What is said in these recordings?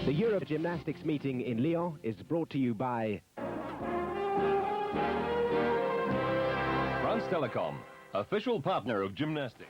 The Euro Gymnastics meeting in Lyon is brought to you by France Telecom, official partner of gymnastics.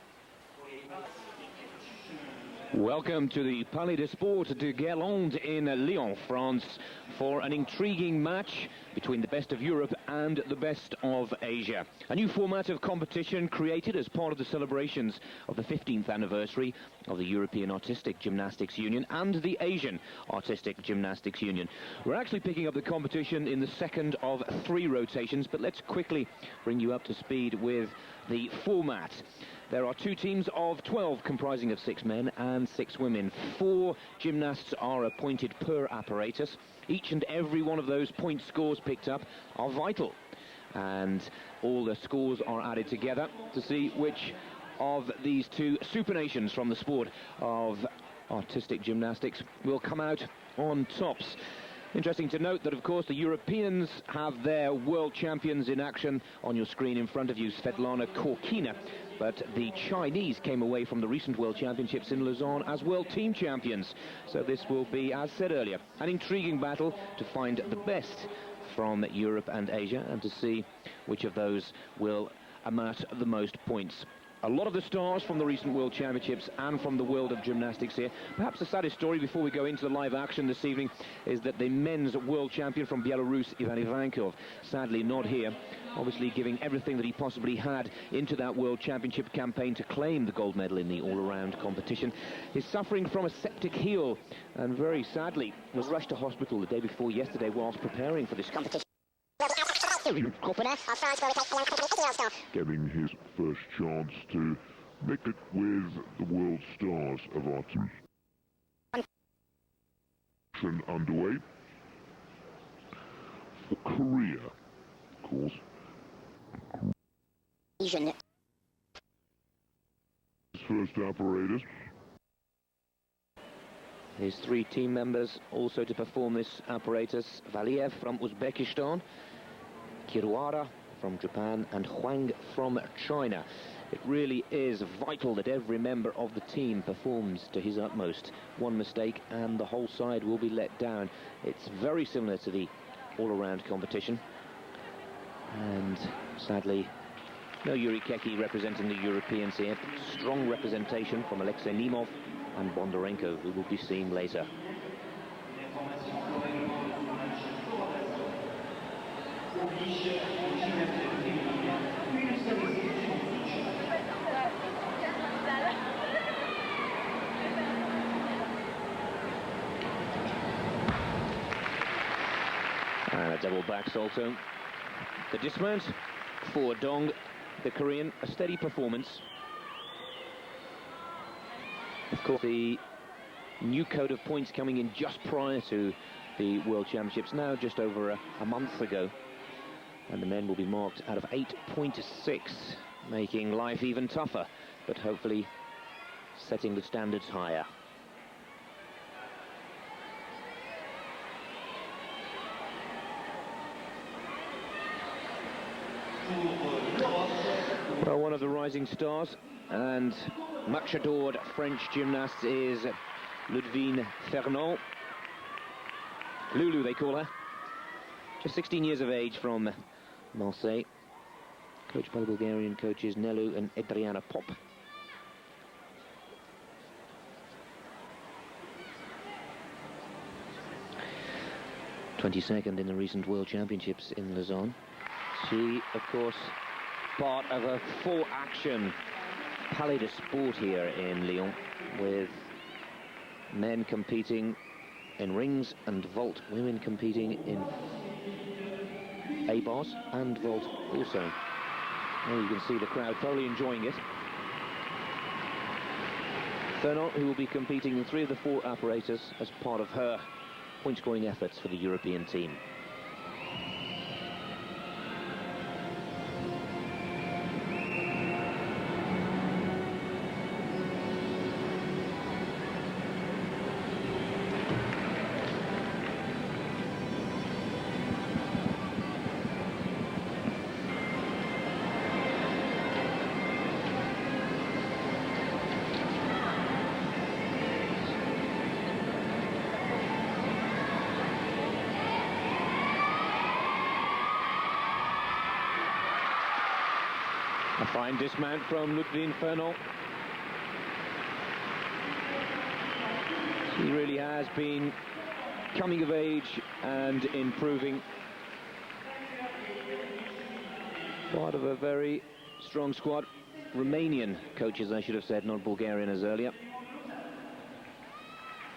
Welcome to the Palais des Sports de Guerlain in Lyon, France, for an intriguing match between the best of Europe and the best of Asia. A new format of competition created as part of the celebrations of the 15th anniversary of the European Artistic Gymnastics Union and the Asian Artistic Gymnastics Union. We're actually picking up the competition in the second of 3 rotations, but let's quickly bring you up to speed with the format. There are 2 teams of 12 comprising of 6 men and 6 women. 4 gymnasts are appointed per apparatus. Each and every one of those point scores picked up are vital. And all the scores are added together to see which of these 2 super nations from the sport of artistic gymnastics will come out on tops. Interesting to note that, of course, the Europeans have their world champions in action on your screen in front of you, Svetlana Khorkina. But the Chinese came away from the recent World Championships in Lausanne as world team champions. So this will be, as said earlier, an intriguing battle to find the best from Europe and Asia and to see which of those will amass the most points. A lot of the stars from the recent World Championships and from the world of gymnastics here. Perhaps the saddest story before we go into the live action this evening is that the men's world champion from Belarus, Valeev, sadly not here, obviously giving everything that he possibly had into that World Championship campaign to claim the gold medal in the all-around competition. He's suffering from a septic heel and very sadly was rushed to hospital the day before yesterday whilst preparing for this competition. Getting his first chance to make it with the world stars of our team. Underway for Korea, of course. His first apparatus. His 3 team members also to perform this apparatus: Valeev from Uzbekistan, Kiruara from Japan and Huang from China. It really is vital that every member of the team performs to his utmost. One mistake and the whole side will be let down. It's very similar to the all-around competition. And sadly, no Yuri Keki representing the Europeans here. Strong representation from Alexei Nemov and Bondarenko, who will be seen later. And a double back salto. The dismount for Dong, the Korean, a steady performance. Of course, the new code of points coming in just prior to the World Championships, now just over a month ago. And the men will be marked out of 8.6, making life even tougher, but hopefully setting the standards higher. Well, one of the rising stars and much adored French gymnast is Ludivine Furnon. Lulu, they call her. Just 16 years of age from Marseille. Coached by the Bulgarian coaches Nelu and Adriana Pop. '22nd in the recent World Championships in Lausanne. She, of course, part of a full-action Palais de Sport here in Lyon, with men competing in rings and vault, women competing in A-bars and vault also. Well, you can see the crowd thoroughly enjoying it. Furnon, who will be competing in 3 of the 4 apparatus as part of her point-scoring efforts for the European team. Fine dismount from Furnon. He really has been coming of age and improving. Part of a very strong squad. Romanian coaches, I should have said, not Bulgarian as earlier.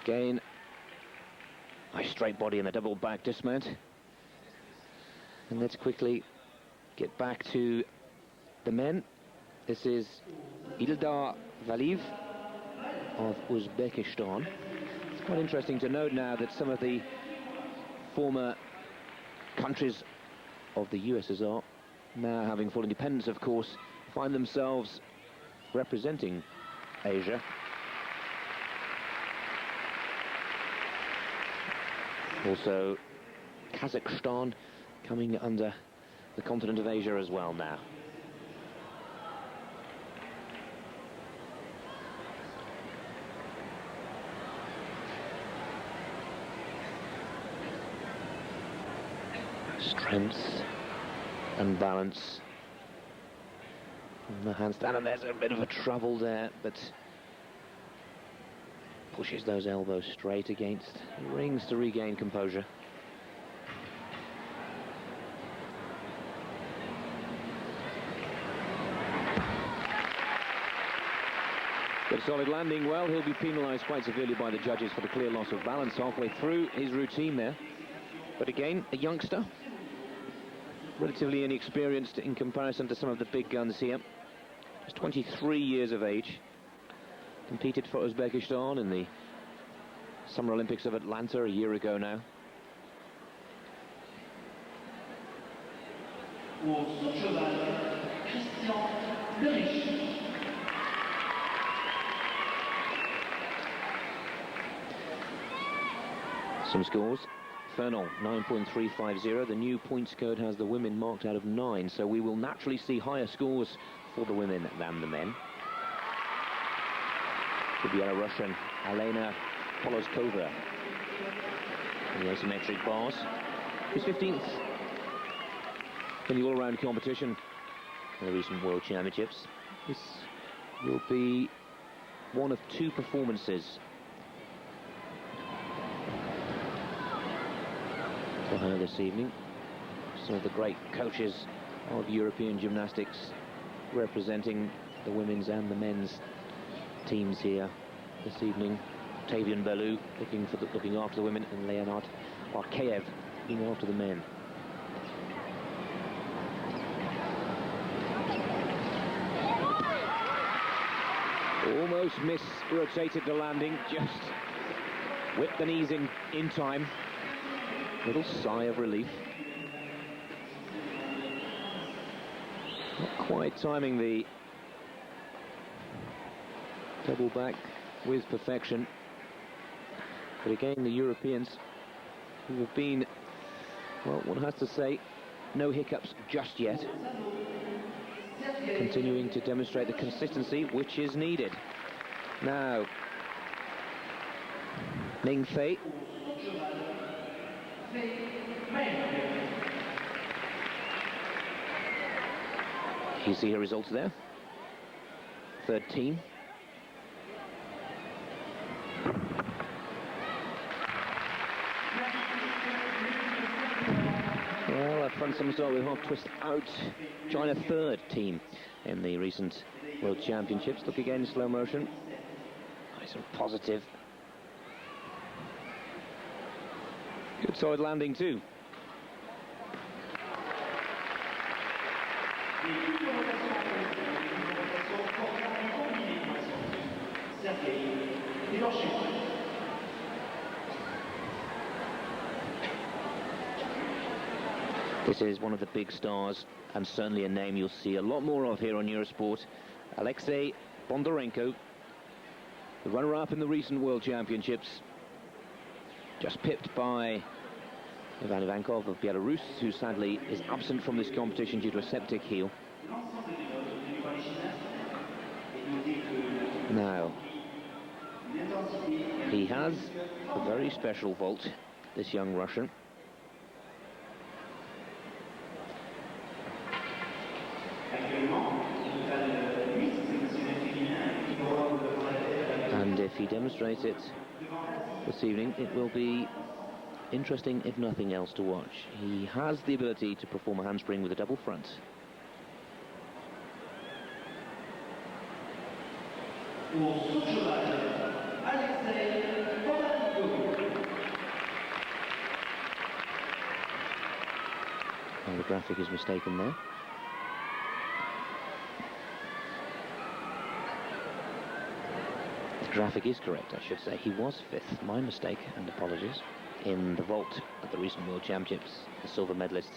Again, nice straight body in the double back dismount. And let's quickly get back to the men. This is Ildar Valeev of Uzbekistan. It's quite interesting to note now that some of the former countries of the USSR, now having full independence, of course, find themselves representing Asia. Also, Kazakhstan coming under the continent of Asia as well now. Strength and balance. And the handstand, and there's a bit of a trouble there, but pushes those elbows straight against rings to regain composure. Good solid landing. Well, he'll be penalised quite severely by the judges for the clear loss of balance halfway through his routine there. But again, a youngster, relatively inexperienced in comparison to some of the big guns here. Just 23 years of age. Competed for Uzbekistan in the Summer Olympics of Atlanta a year ago now. Some scores. Furnon, 9.350. The new points code has the women marked out of 9, so we will naturally see higher scores for the women than the men. The Belarusian Elena Polozkova in the asymmetric bars. Who's 15th in the all-round competition in the recent World Championships. This will be one of 2 performances for her this evening. Some of the great coaches of European gymnastics representing the women's and the men's teams here this evening. Tavian Bellew looking after the women, and Leonard Arkeyev looking after the men. Almost mis-rotated the landing, just whipped the knees in time. Little sigh of relief. Not quite timing the double back with perfection. But again, the Europeans, who have been, well, one has to say, no hiccups just yet. Continuing to demonstrate the consistency which is needed. Now, Meng. You see her results there. 3rd team. Well, that front somersault with half twist out. China 3rd team in the recent World Championships. Look again in slow motion. Nice and positive. Good solid landing too. This is one of the big stars, and certainly a name you'll see a lot more of here on Eurosport. Alexei Bondarenko, the runner-up in the recent World Championships. Just pipped by Ivan Ivankov of Belarus, who sadly is absent from this competition due to a septic heel. Now, he has a very special vault, this young Russian. if he demonstrates it this evening, it will be interesting, if nothing else, to watch. He has the ability to perform a handspring with a double front. And the graphic is mistaken there. The graphic is correct, I should say. He was fifth, my mistake, and apologies, in the vault at the recent World Championships, the silver medalist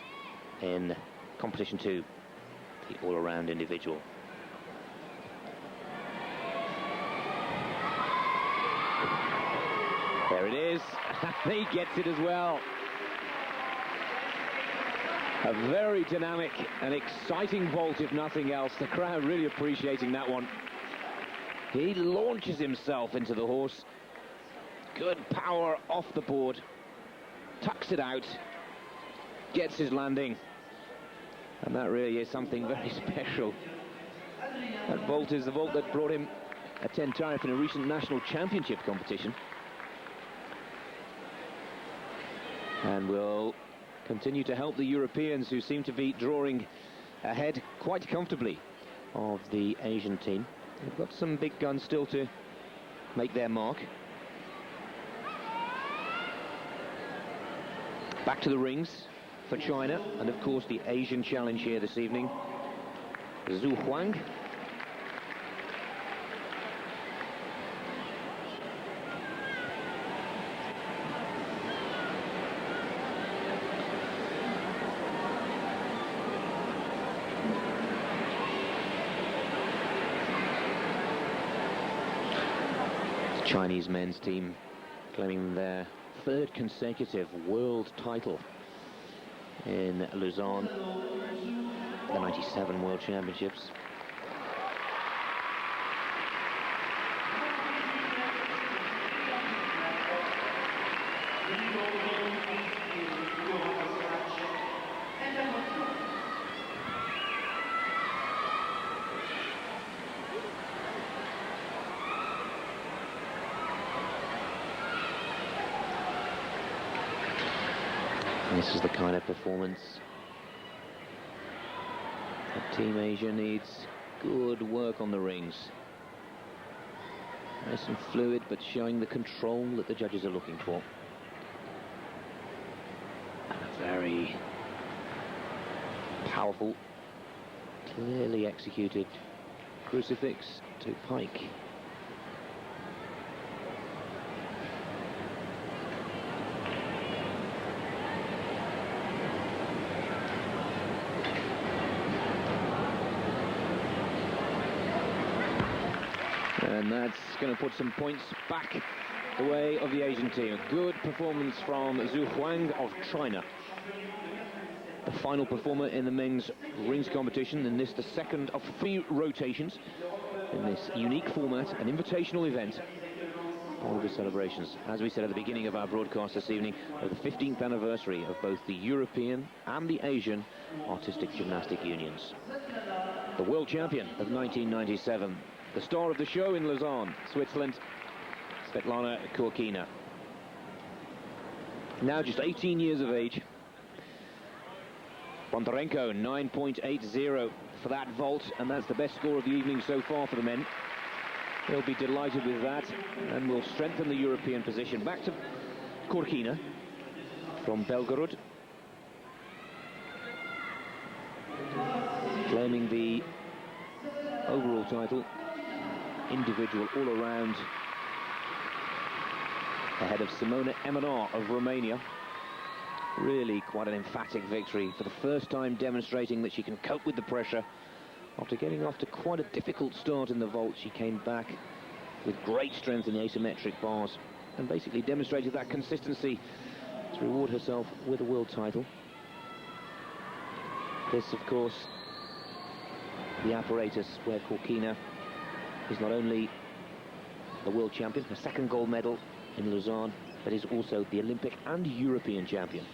in competition 2, the all-around individual. There it is. He gets it as well. A very dynamic and exciting vault, if nothing else. The crowd really appreciating that one. He launches himself into the horse. Good power off the board. Tucks it out. Gets his landing. And that really is something very special. That vault is the vault that brought him a 10 tariff in a recent national championship competition. And will continue to help the Europeans, who seem to be drawing ahead quite comfortably of the Asian team. They've got some big guns still to make their mark. Back to the rings for China, and of course the Asian challenge here this evening. Zhu Huang. Chinese men's team claiming their third consecutive world title in Lausanne, the 97 World Championships. This is the kind of performance that Team Asia needs. Good work on the rings. Nice and fluid, but showing the control that the judges are looking for. And a very powerful, clearly executed crucifix to pike. And that's going to put some points back the way of the Asian team. A good performance from Zhu Huang of China. The final performer in the men's rings competition, in this the second of 3 rotations in this unique format, an invitational event. All of the celebrations, as we said at the beginning of our broadcast this evening, of the 15th anniversary of both the European and the Asian Artistic Gymnastic Unions. The world champion of 1997. The star of the show in Lausanne, Switzerland, Svetlana Khorkina. Now just 18 years of age. Bondarenko, 9.80 for that vault, and that's the best score of the evening so far for the men. They'll be delighted with that, and will strengthen the European position. Back to Khorkina from Belgorod, claiming the overall title. Individual all-around, ahead of Simona Emanar of Romania. Really quite an emphatic victory, for the first time demonstrating that she can cope with the pressure. After getting off to quite a difficult start in the vault, she came back with great strength in the asymmetric bars and basically demonstrated that consistency to reward herself with a world title. This, of course, the apparatus where Khorkina is not only the world champion, her second gold medal in Lausanne, but is also the Olympic and European champion.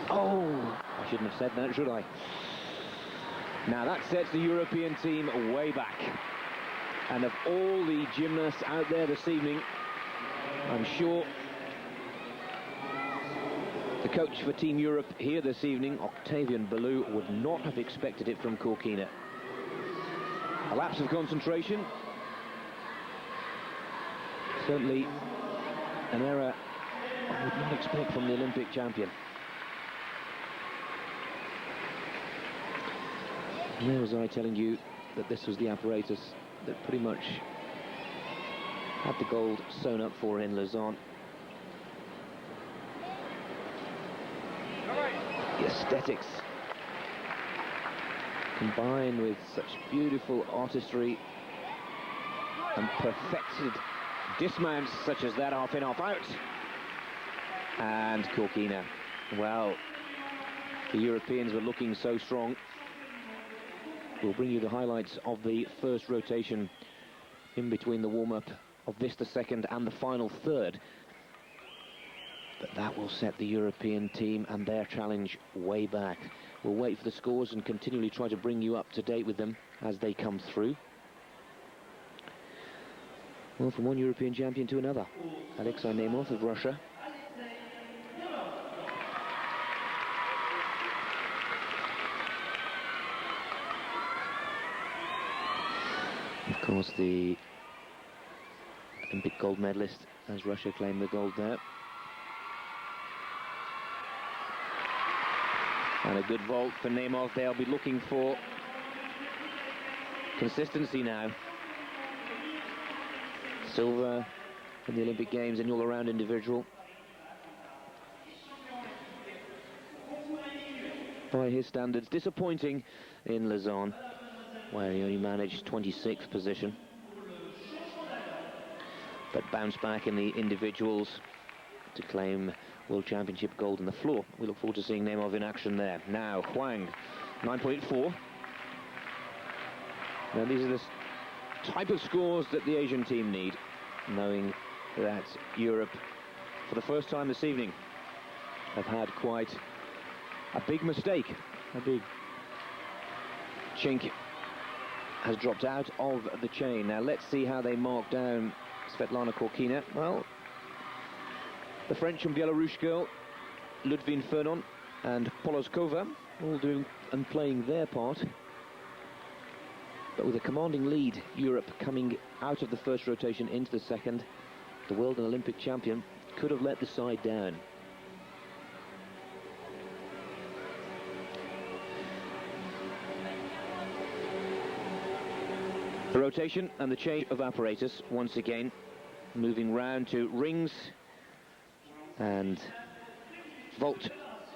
Oh, I shouldn't have said that, should I? Now that sets the European team way back. And of all the gymnasts out there this evening, I'm sure the coach for Team Europe here this evening, Octavian Ballou, would not have expected it from Khorkina. A lapse of concentration. Certainly an error I would not expect from the Olympic champion. And there was I telling you that this was the apparatus that pretty much had the gold sewn up for in Lausanne. The aesthetics combined with such beautiful artistry and perfected dismounts such as that half in, half out. And Khorkina, well, the Europeans were looking so strong. We'll bring you the highlights of the first rotation in between the warm-up of this, the second, and the final third. But that will set the European team and their challenge way back. We'll wait for the scores and continually try to bring you up to date with them as they come through. Well, from one European champion to another. Alexei Nemov of Russia. Of course, the Olympic gold medalist, as Russia claimed the gold there. And a good vault for Nemov. They'll be looking for consistency now. Silver in the Olympic Games and all-around individual. By his standards, disappointing in Lausanne, where he only managed 26th position. But bounced back in the individuals to claim World Championship gold on the floor. We look forward to seeing Nemov in action there. Now, Huang, 9.4. Now, these are the type of scores that the Asian team need, knowing that Europe, for the first time this evening, have had quite a big mistake. A big chink has dropped out of the chain. Now, let's see how they mark down Svetlana Khorkina. Well, the French and Belarus girl, Ludvine Furnon and Polozkova, all doing and playing their part. But with a commanding lead, Europe coming out of the first rotation into the second, the world and Olympic champion could have let the side down. The rotation and the change of apparatus once again, moving round to rings and vault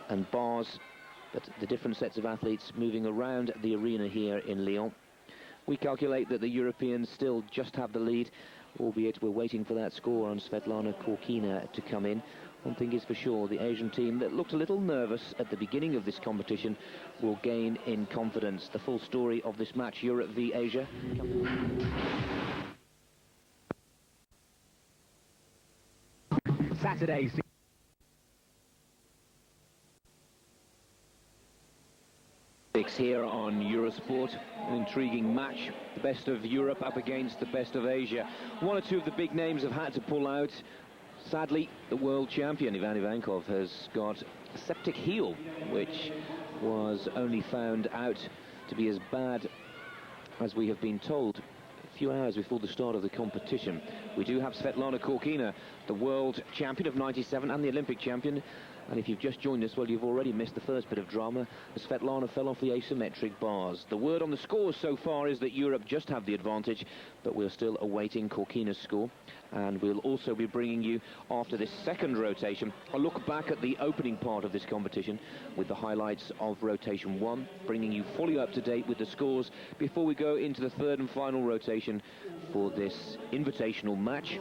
and bars, but the different sets of athletes moving around the arena here in Lyon. We calculate that the Europeans still just have the lead, albeit we're waiting for that score on Svetlana Khorkina to come in. One thing is for sure, the Asian team that looked a little nervous at the beginning of this competition will gain in confidence. The full story of this match, Europe v Asia. Saturday. Here on Eurosport, an intriguing match. The best of Europe up against the best of Asia. One or two of the big names have had to pull out. Sadly, the world champion Ivan Ivankov has got a septic heel, which was only found out to be as bad as we have been told a few hours before the start of the competition. We do have Svetlana Khorkina, the world champion of '97 and the Olympic champion. And if you've just joined us, well, you've already missed the first bit of drama as Svetlana fell off the asymmetric bars. The word on the scores so far is that Europe just have the advantage, but we're still awaiting Khorkina's score. And we'll also be bringing you, after this second rotation, a look back at the opening part of this competition with the highlights of rotation 1, bringing you fully up to date with the scores before we go into the third and final rotation for this invitational match,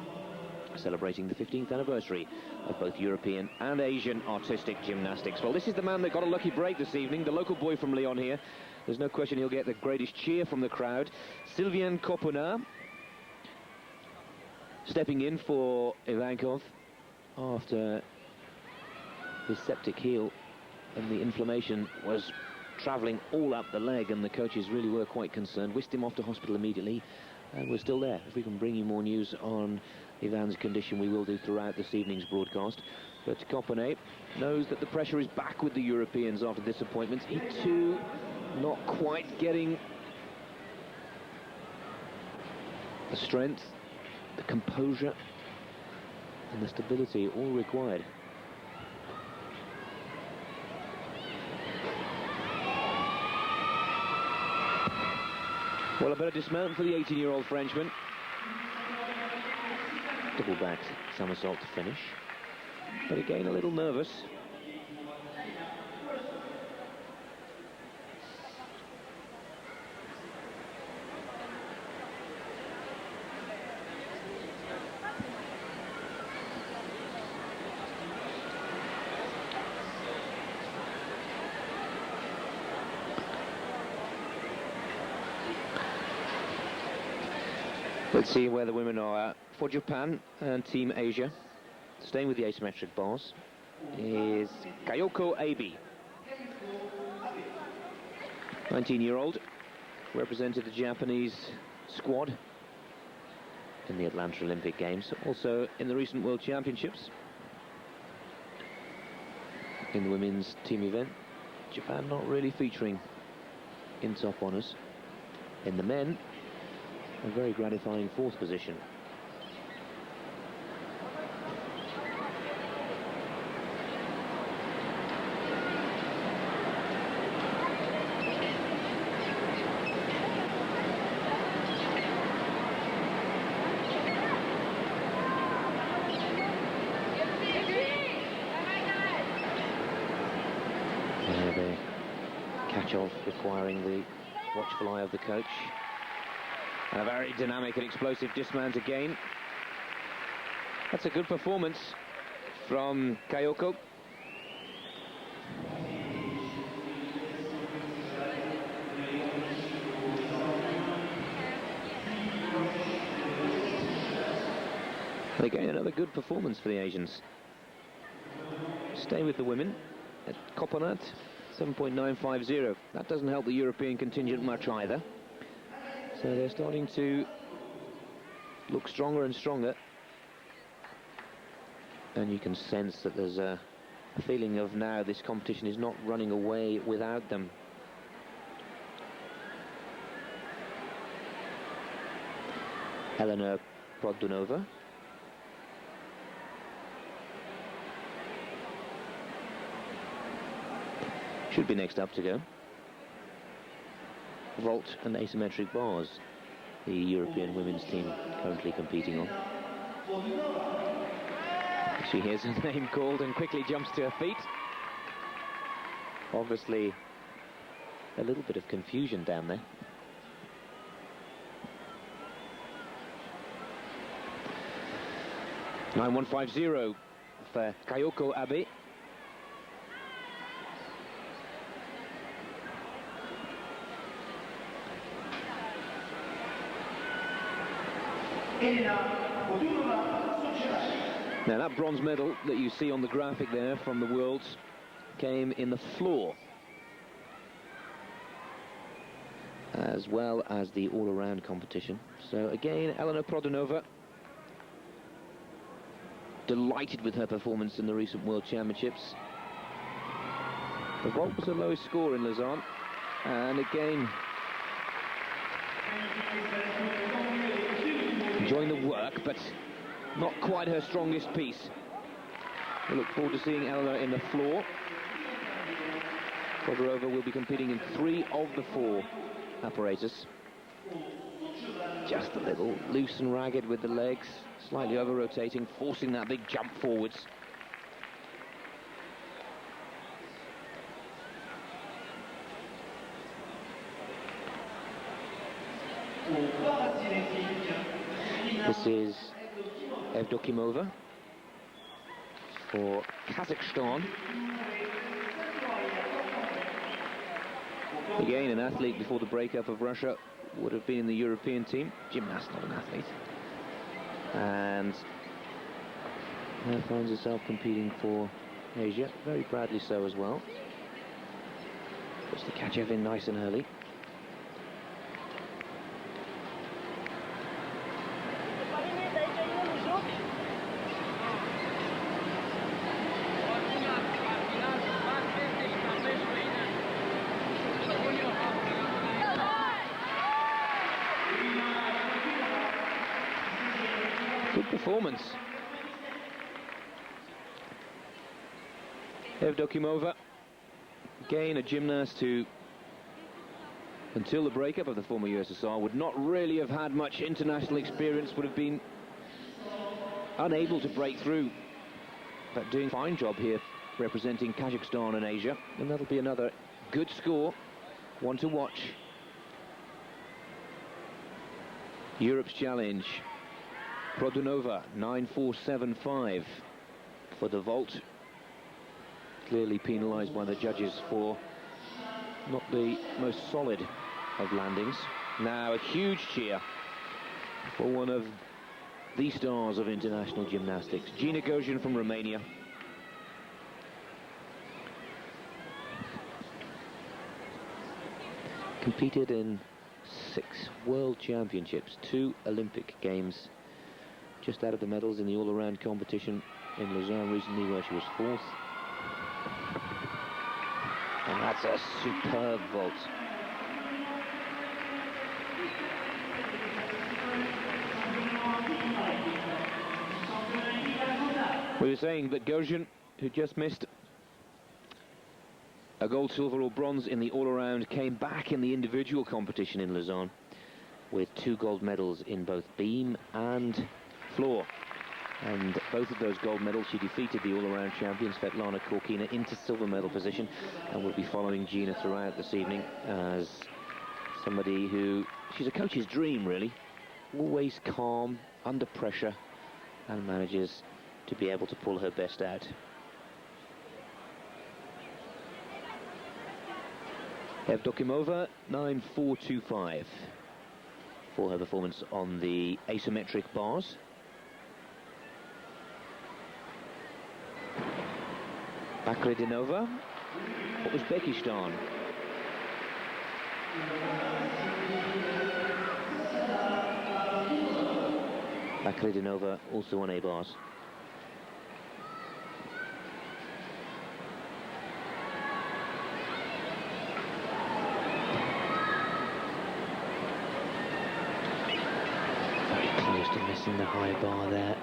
celebrating the 15th anniversary of both European and Asian artistic gymnastics. Well, this is the man that got a lucky break this evening, the local boy from Lyon here. There's no question he'll get the greatest cheer from the crowd. Sylvain Coponard, stepping in for Ivankov after his septic heel, and the inflammation was travelling all up the leg, and the coaches really were quite concerned. Whisked him off to hospital immediately, And we're still there. If we can bring you more news on Ivan's condition, we will do throughout this evening's broadcast. But Khorkina knows that the pressure is back with the Europeans after disappointment. He too not quite getting the strength, the composure and the stability all required. Well, a bit of dismount for the 18-year-old Frenchman. Double back somersault to finish. But again, a little nervous. Let's see where the women are. For Japan and Team Asia, staying with the asymmetric bars, is Kayoko Abe. 19-year-old, represented the Japanese squad in the Atlanta Olympic Games, also in the recent World Championships. In the women's team event, Japan not really featuring in top honours. In the men, a very gratifying fourth position. The catch-off requiring the watchful eye of the coach. And a very dynamic and explosive dismount again. That's a good performance from Kayoko. And again, another good performance for the Asians. Stay with the women at Khorkina, 7.950. That doesn't help the European contingent much either. So they're starting to look stronger and stronger. And you can sense that there's a feeling of now this competition is not running away without them. Produnova. Should be next up to go. Vault and asymmetric bars, the European women's team currently competing on. She hears her name called and quickly jumps to her feet. Obviously, a little bit of confusion down there. (9.150) for Kayoko Abe. Now that bronze medal that you see on the graphic there from the Worlds came in the floor, as well as the all-around competition. So again, Produnova, delighted with her performance in the recent World Championships. The vault was the lowest score in Lausanne, and again, enjoying the work, but not quite her strongest piece. We look forward to seeing Eleanor in the floor. Bondarenko will be competing in 3 of the 4 apparatus. Just a little loose and ragged with the legs, slightly over-rotating, forcing that big jump forwards. This is Evdokimova for Kazakhstan. Again, an athlete before the breakup of Russia, would have been in the European team. Gymnast, not an athlete. And now finds herself competing for Asia, very proudly so as well. Puts the catch in nice and early. performance. Evdokimova, again a gymnast who, until the breakup of the former USSR, would not really have had much international experience, would have been unable to break through, but doing a fine job here representing Kazakhstan and Asia, and that'll be another good score, one to watch. Europe's challenge, Produnova 9.475 for the vault, clearly penalised by the judges for not the most solid of landings. Now a huge cheer for one of the stars of international gymnastics, Gogean from Romania. Competed in 6 World Championships, 2 Olympic Games, just out of the medals in the all-around competition in Lausanne recently, where she was 4th. And that's a superb vault. We were saying that Gogean, who just missed a gold, silver or bronze in the all-around, came back in the individual competition in Lausanne with 2 gold medals in both beam and floor. And both of those gold medals, she defeated the all-around champion Svetlana Khorkina into silver medal position, and will be following Gina throughout this evening as somebody who, she's a coach's dream really, always calm, under pressure, and manages to be able to pull her best out. Evdokimova 9.425 for her performance on the asymmetric bars. Bakhridinova, Uzbekistan. Bakhridinova also on A bars. Very close to missing the high bar there.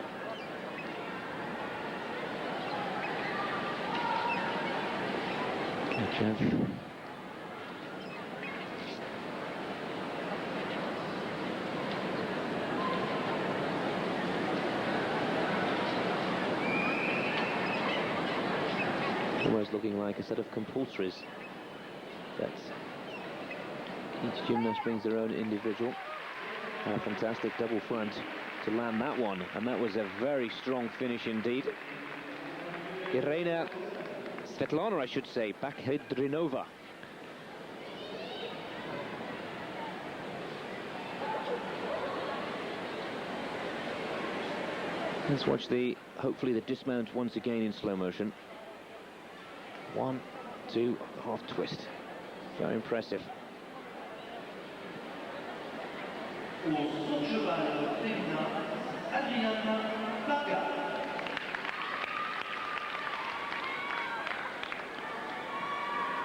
Almost looking like a set of compulsories. That's each gymnast brings their own individual. A fantastic double front to land that one, and that was a very strong finish indeed. Svetlana, I should say, Bakhridinova. Let's watch hopefully the dismount once again in slow motion. 1, 2, half twist. Very impressive.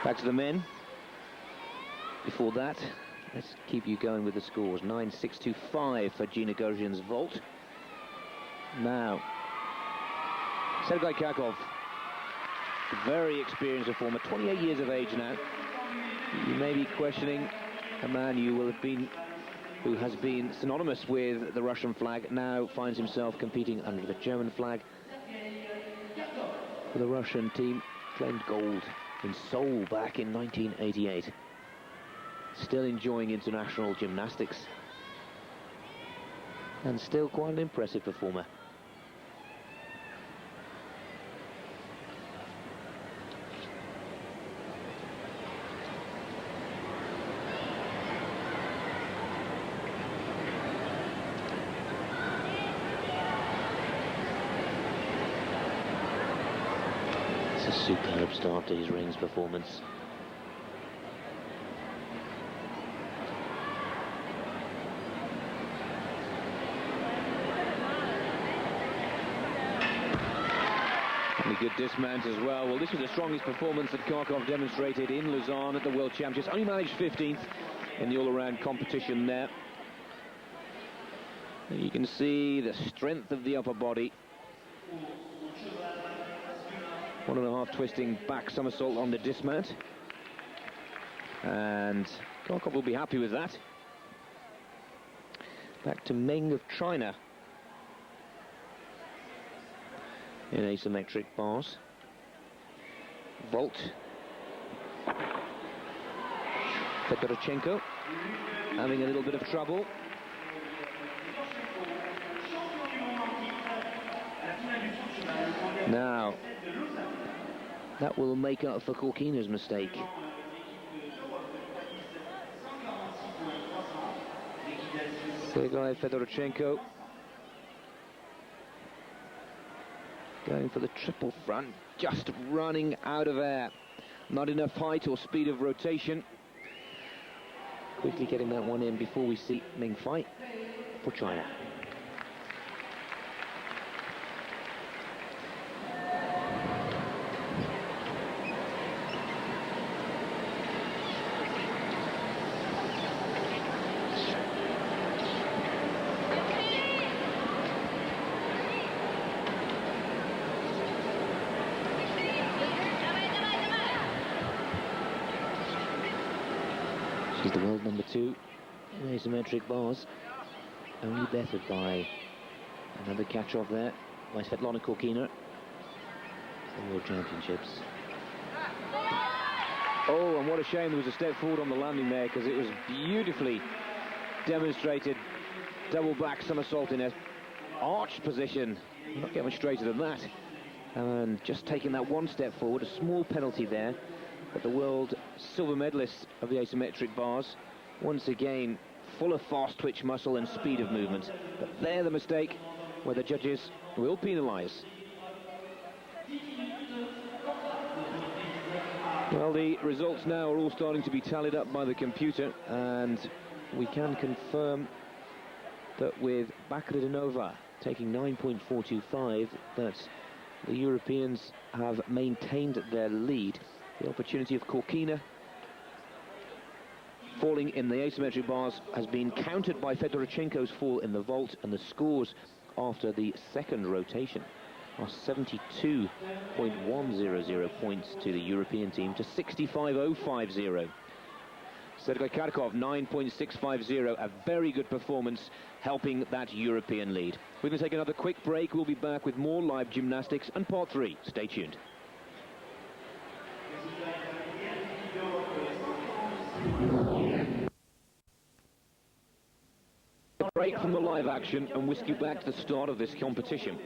Back to the men. Before that, let's keep you going with the scores. 9.625 for Gina Gogean's vault. Now, Sergei Kharkov, very experienced performer, 28 years of age now. You may be questioning a man who has been synonymous with the Russian flag, now finds himself competing under the German flag. The Russian team claimed gold in Seoul back in 1988. Still enjoying international gymnastics, and still quite an impressive performer. A superb start to his rings performance. And a good dismount as well. Well, this was the strongest performance that Kharkov demonstrated in Lausanne at the World Championships. Only managed 15th in the all-around competition there. You can see the strength of the upper body. 1.5 twisting back somersault on the dismount. And Kharkov will be happy with that. Back to Meng of China in asymmetric bars. Vault. Fedorchenko having a little bit of trouble. Now, that will make up for Khorkina's mistake. Sergei Fedorchenko going for the triple front, just running out of air. Not enough height or speed of rotation. Quickly getting that one in before we see Meng fight for China. She's the world number 2 in asymmetric bars, only bettered by another catch-off there by Svetlana Khorkina, the World Championships. Oh, and what a shame there was a step forward on the landing there, because it was beautifully demonstrated. Double back somersault in a arched position. You're not getting much straighter than that. And just taking that one step forward, a small penalty there. But the world silver medalist of the asymmetric bars, once again full of fast twitch muscle and speed of movement. But there the mistake where the judges will penalise. Well, the results now are all starting to be tallied up by the computer, and we can confirm that with Bakhridinova taking 9.425, that the Europeans have maintained their lead. The opportunity of Khorkina falling in the asymmetric bars has been countered by Fedorchenko's fall in the vault, and the scores after the second rotation are 72.100 points to the European team to 65.050. Sergei Kharkov 9.650, a very good performance, helping that European lead. We're going to take another quick break. We'll be back with more live gymnastics and part 3. Stay tuned. Break from the live action and whisk you back to the start of this competition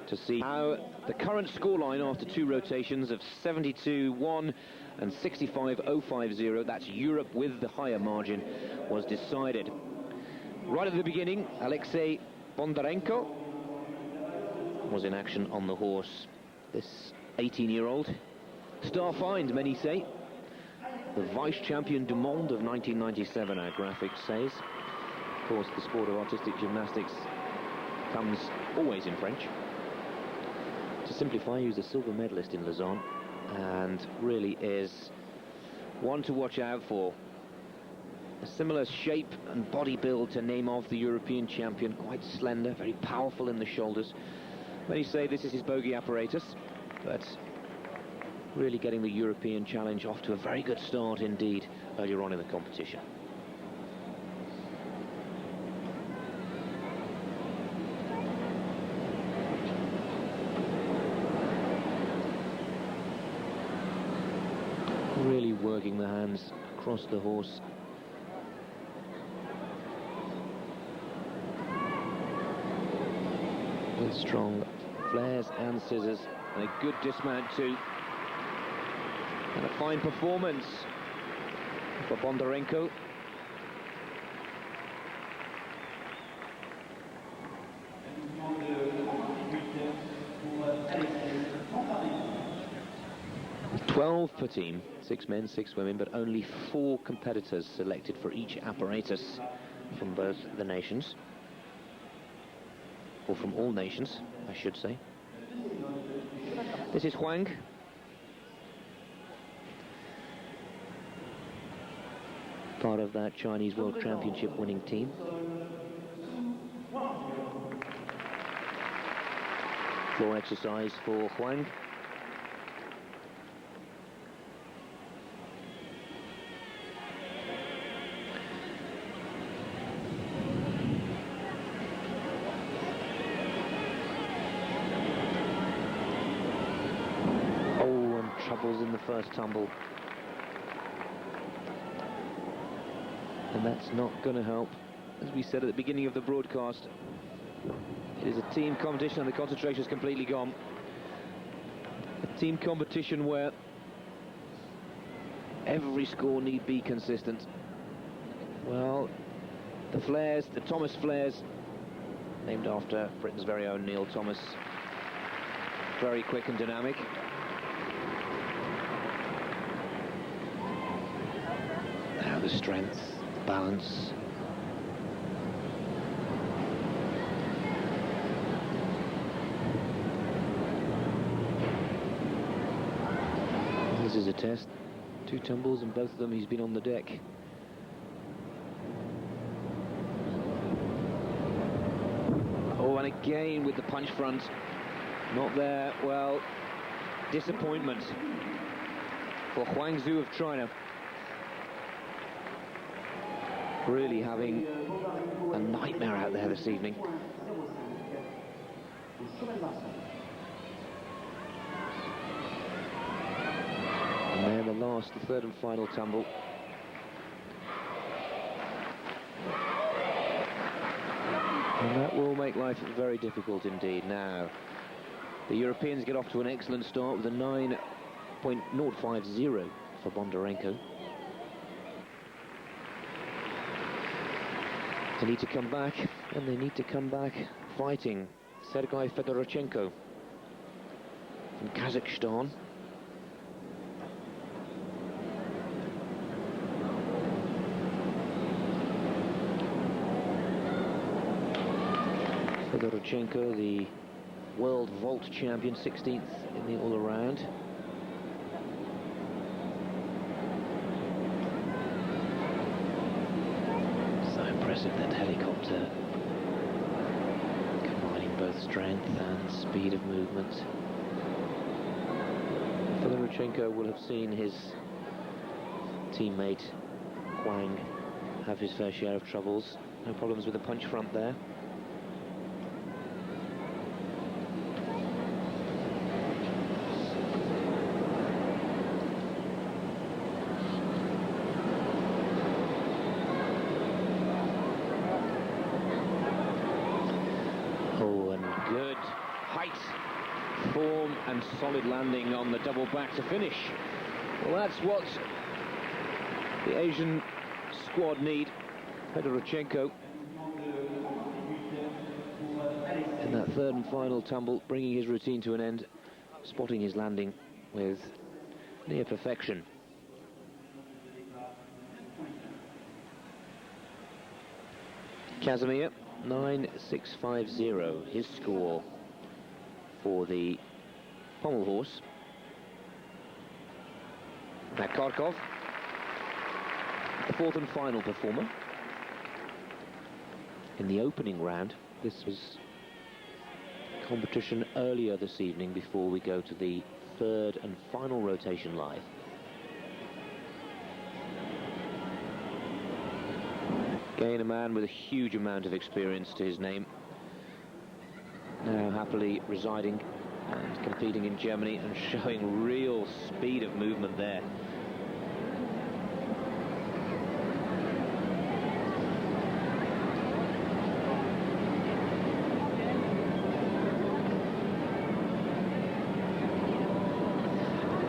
to see how the current scoreline after 2 rotations of 72-1 and 65.050, that's Europe with the higher margin, was decided. Right at the beginning, Alexei Bondarenko was in action on the horse. This 18-year-old, star find, many say. The vice-champion du monde of 1997, our graphic says. Of course, the sport of artistic gymnastics comes always in French. To simplify, he was a silver medalist in Lausanne, and really is one to watch out for. A similar shape and body build to Nemov, the European champion, quite slender, very powerful in the shoulders. Many say this is his bogey apparatus, but really getting the European challenge off to a very good start indeed earlier on in the competition. Really working the hands across the horse. With strong flares and scissors. And a good dismount too. And a fine performance for Bondarenko. Per team, 6 men, 6 women, but only 4 competitors selected for each apparatus from both the nations, or from all nations, I should say. This is Huang. Part of that Chinese World Championship winning team. floor exercise for Huang. Oh, and troubles in the first tumble. And that's not going to help. As we said at the beginning of the broadcast, it is a team competition and the concentration is completely gone. A team competition where every score need be consistent. Well, the flares, the Thomas flares, named after Britain's very own Neil Thomas, very quick and dynamic. Now the strength, balance. This is a test. 2 tumbles and both of them he's been on the deck. Oh, and again with the punch front. Not there. Well, disappointment for Huangzu of China. Really having a nightmare out there this evening. And then the last, the third and final tumble. And that will make life very difficult indeed. Now, the Europeans get off to an excellent start with a 9.050 for Bondarenko. They need to come back, and they need to come back fighting. Sergei Fedorchenko from Kazakhstan. Fedorchenko, the world vault champion, 16th in the all-around. So impressive, that helicopter, combining both strength and speed of movement. Fedorchenko will have seen his teammate Huang have his fair share of troubles. No problems with the punch front there. Good height, form and solid landing on the double back to finish. Well, that's what the Asian squad need. Fedorchenko in that third and final tumble, bringing his routine to an end, spotting his landing with near perfection. Casimir, 9.650, his score for the pommel horse. Now Kharkov, the fourth and final performer in the opening round. This was competition earlier this evening before we go to the third and final rotation live. Again, a man with a huge amount of experience to his name, now happily residing and competing in Germany and showing real speed of movement there.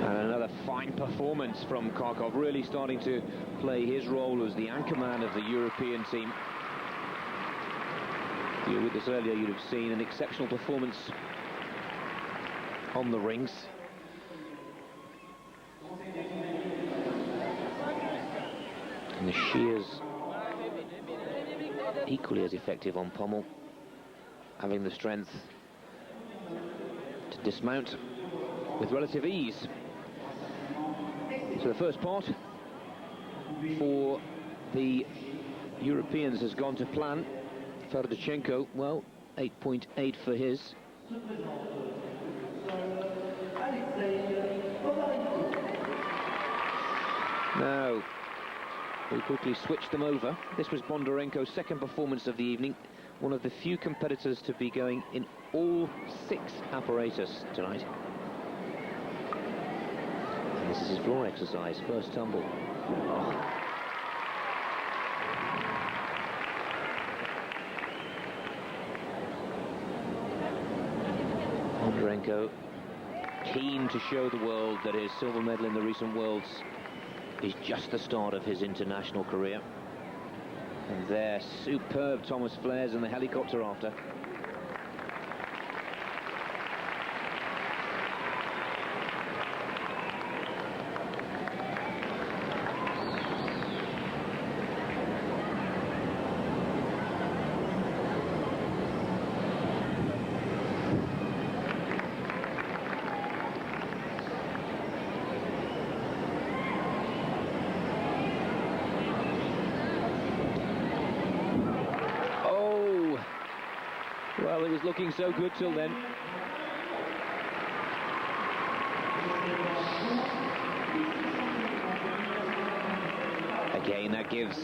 And another fine performance from Kharkov, really starting to play his role as the anchorman of the European team. If you were with us earlier, you'd have seen an exceptional performance on the rings. And the shears equally as effective on pommel, having the strength to dismount with relative ease. So the first part for the Europeans has gone to plan. Fedorchenko, well, 8.8 for his. Now, we quickly switched them over. This was Bondarenko's second performance of the evening. One of the few competitors to be going in all 6 apparatus tonight. And this is his floor exercise, first tumble. Oh. Bondarenko, keen to show the world that his silver medal in the recent Worlds is just the start of his international career. And there, superb Thomas flares and the helicopter after. Well, it was looking so good till then. Again, that gives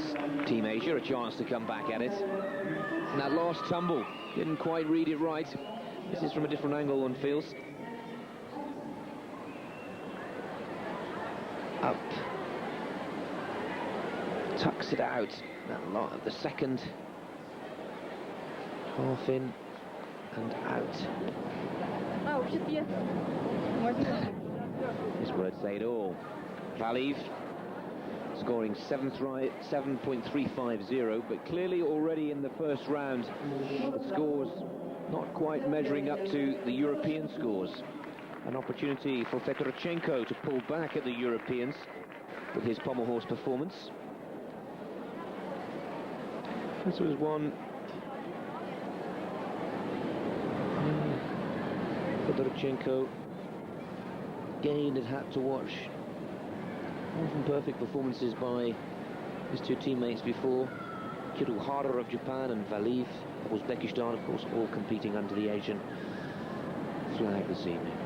Team Asia a chance to come back at it. And that last tumble, didn't quite read it right. This is from a different angle, one feels. Up. Tucks it out. That lot of the second. Half in. And out. This word say it all. Valeev scoring 7.350, but clearly already in the first round the scores not quite measuring up to the European scores. An opportunity for Fedorchenko to pull back at the Europeans with his pommel horse performance. This was one Fedorchenko again had to watch. Often perfect performances by his 2 teammates before. Kiruhara of Japan and Valeev of Uzbekistan, of course, all competing under the Asian flag this evening.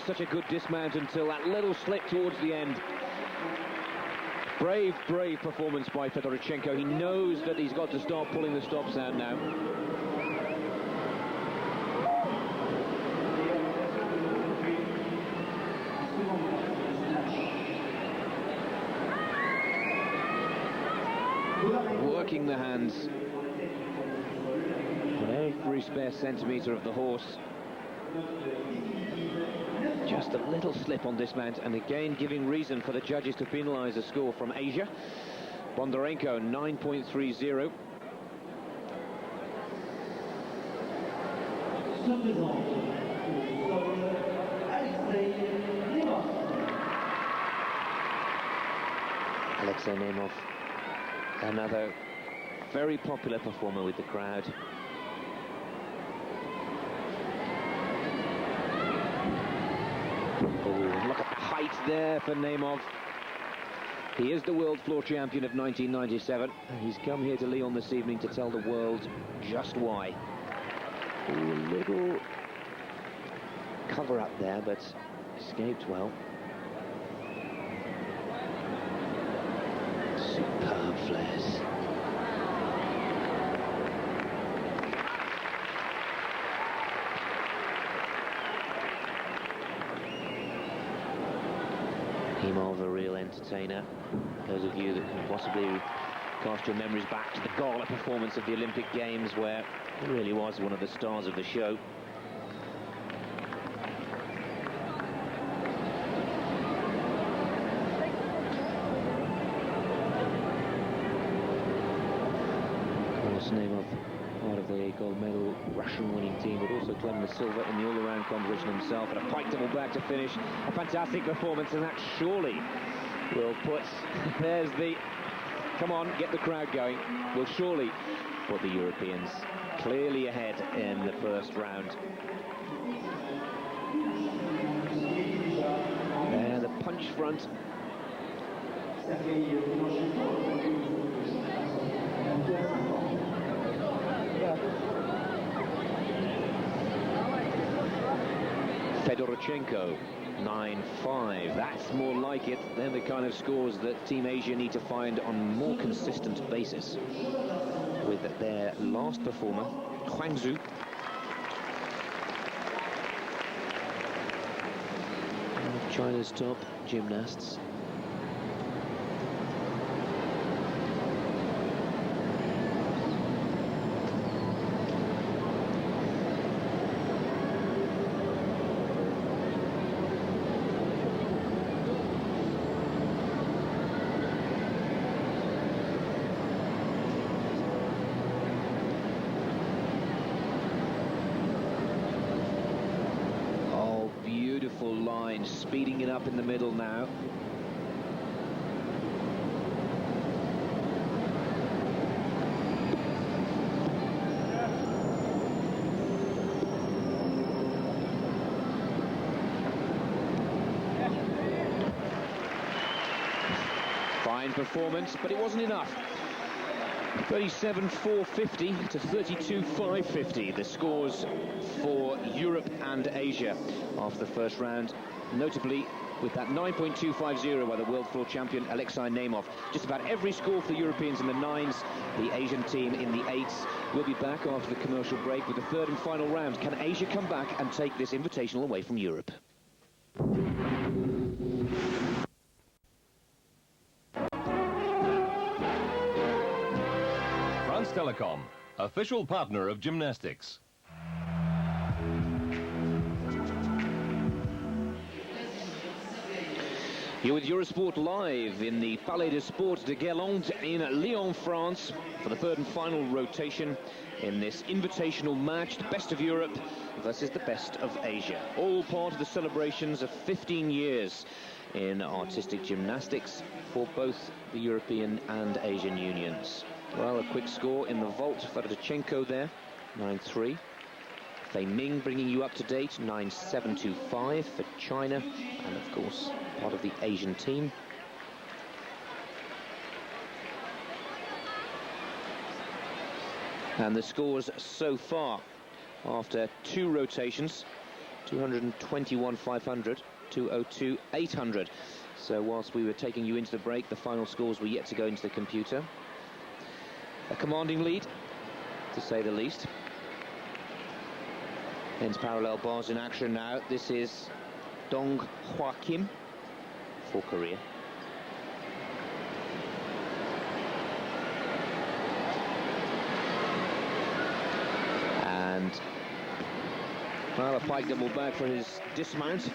Such a good dismount until that little slip towards the end. Brave, brave performance by Fedorchenko. He knows that he's got to start pulling the stops out now. Working the hands on every spare centimetre of the horse. Just a little slip on dismount, and again giving reason for the judges to penalise a score from Asia. Bondarenko 9.30. Alexei Nemov, another very popular performer with the crowd. Look at the height there for Nemov. He is the world floor champion of 1997, and he's come here to Lyon this evening to tell the world just why. A little cover up there, but escaped well. Superb flares. Nemov, a real entertainer. Those of you that can possibly cast your memories back to the gala performance of the Olympic Games, where he really was one of the stars of the show. Of course, Nemov part of the gold medal Russian winning team, but also claiming the silver in the all-around competition himself. And a pike double back to finish. A fantastic performance, and that surely will put... There's the... Come on, get the crowd going. Will surely put the Europeans clearly ahead in the first round. And the punch front. Fedorchenko, 9-5. That's more like it. They're the kind of scores that Team Asia need to find on a more consistent basis. With their last performer, Huangzhou. One of China's top gymnasts. Line, speeding it up in the middle now. Fine performance, but it wasn't enough. 37.450 to 32.550, the scores for Europe and Asia after the first round, notably with that 9.250 by the world floor champion Alexei Nemov. Just about every score for the Europeans in the 9s, the Asian team in the 8s. We'll be back after the commercial break with the third and final round. Can Asia come back and take this invitational away from Europe? France Telecom, official partner of gymnastics. You're with Eurosport live in the Palais des Sports de Guerlain in Lyon, France, for the third and final rotation in this invitational match, the best of Europe versus the best of Asia. All part of the celebrations of 15 years in artistic gymnastics for both the European and Asian unions. Well, a quick score in the vault. Fedorchenko there, 9-3. Meng bringing you up to date, 9.725 for China, and of course part of the Asian team. And the scores so far after 2 rotations: 221.500, 202.800. So whilst we were taking you into the break, the final scores were yet to go into the computer. A commanding lead, to say the least. Men's parallel bars in action now. This is Dong Hwa Kim for Korea. And well, a pike double back for his dismount.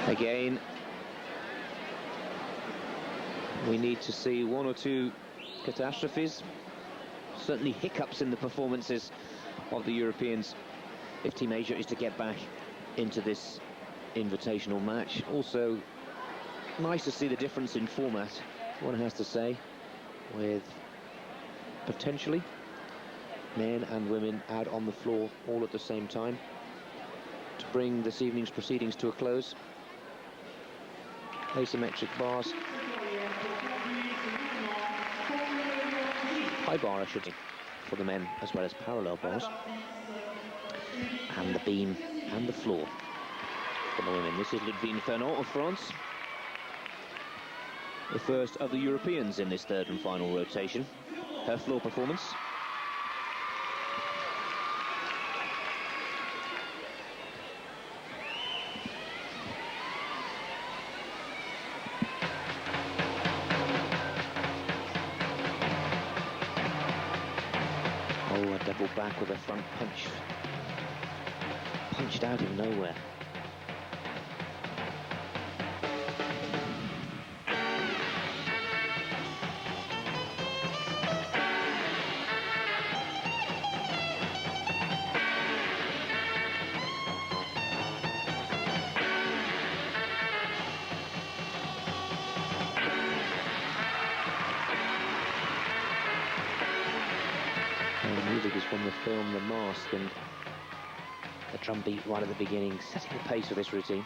Again, we need to see 1 or 2 catastrophes, certainly hiccups in the performances of the Europeans if Team Asia is to get back into this invitational match. Also, nice to see the difference in format, one has to say, with potentially men and women out on the floor all at the same time to bring this evening's proceedings to a close. Asymmetric bars. High bar, I should say, for the men, as well as parallel bars. And the beam and the floor for the women. This is Ludivine Furnon of France, the first of the Europeans in this third and final rotation. Her floor performance. Double back with a front punch punched out of nowhere. The music is from the film The Mask, and the drum beat right at the beginning, setting the pace for this routine.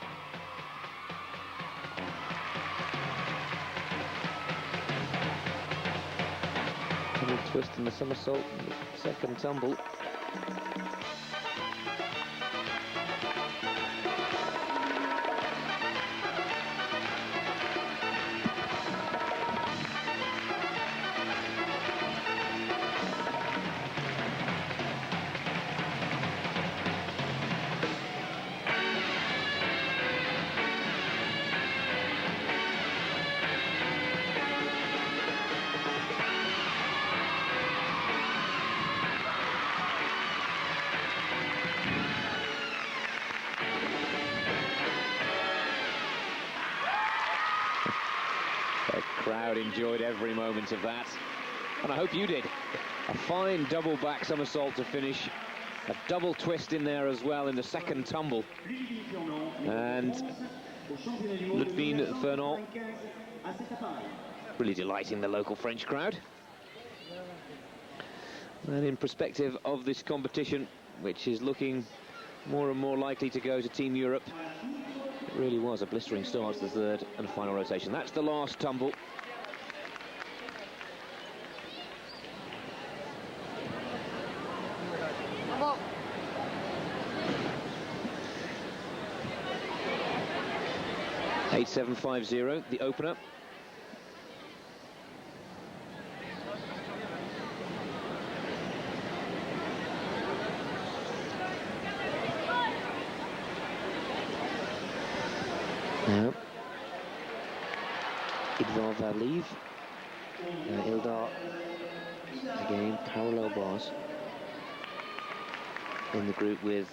Double twist and the somersault, and the second tumble. The crowd enjoyed every moment of that, and I hope you did. A fine double back somersault to finish, a double twist in there as well in the second tumble, and Furnon really delighting the local French crowd. And in perspective of this competition, which is looking more and more likely to go to Team Europe, it really was a blistering start to the third and final rotation. That's the last tumble. .8750, the opener. Now, Valeev, Ildar, again, parallel bars in the group with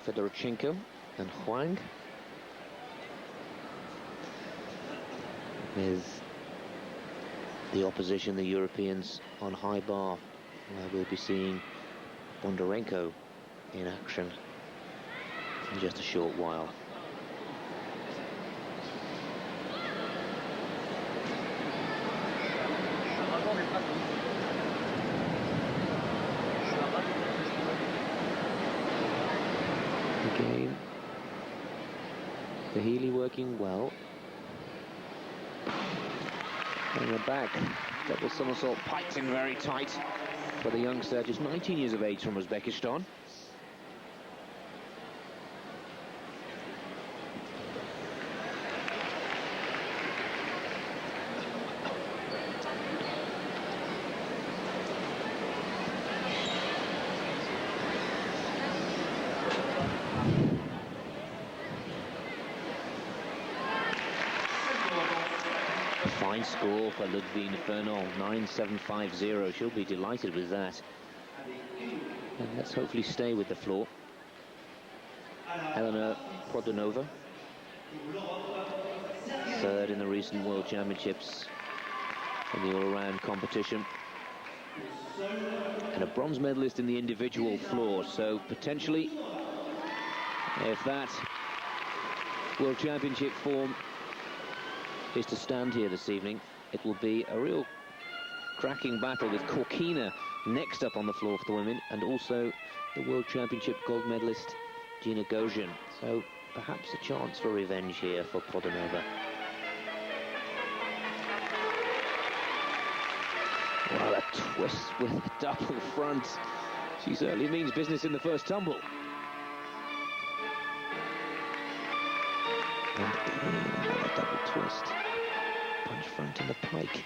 Fedorchenko and Huang. With the opposition, the Europeans, on high bar, where we'll be seeing Bondarenko in action in just a short while. Again, the Healy working well. And the back, double somersault, piked in very tight for the youngster, just 19 years of age, from Uzbekistan. Fine score for Furnon, 9750. She'll be delighted with that. And let's hopefully stay with the floor. Produnova, third in the recent World Championships in the all-around competition, and a bronze medalist in the individual floor. So potentially, if that World Championship form is to stand here this evening, it will be a real cracking battle with Khorkina next up on the floor for the women, and also the World Championship gold medalist Gina Gogean. So perhaps a chance for revenge here for Produnova. Well, a twist with a double front. She certainly means business in the first tumble. And another double twist. Punch front in the pike.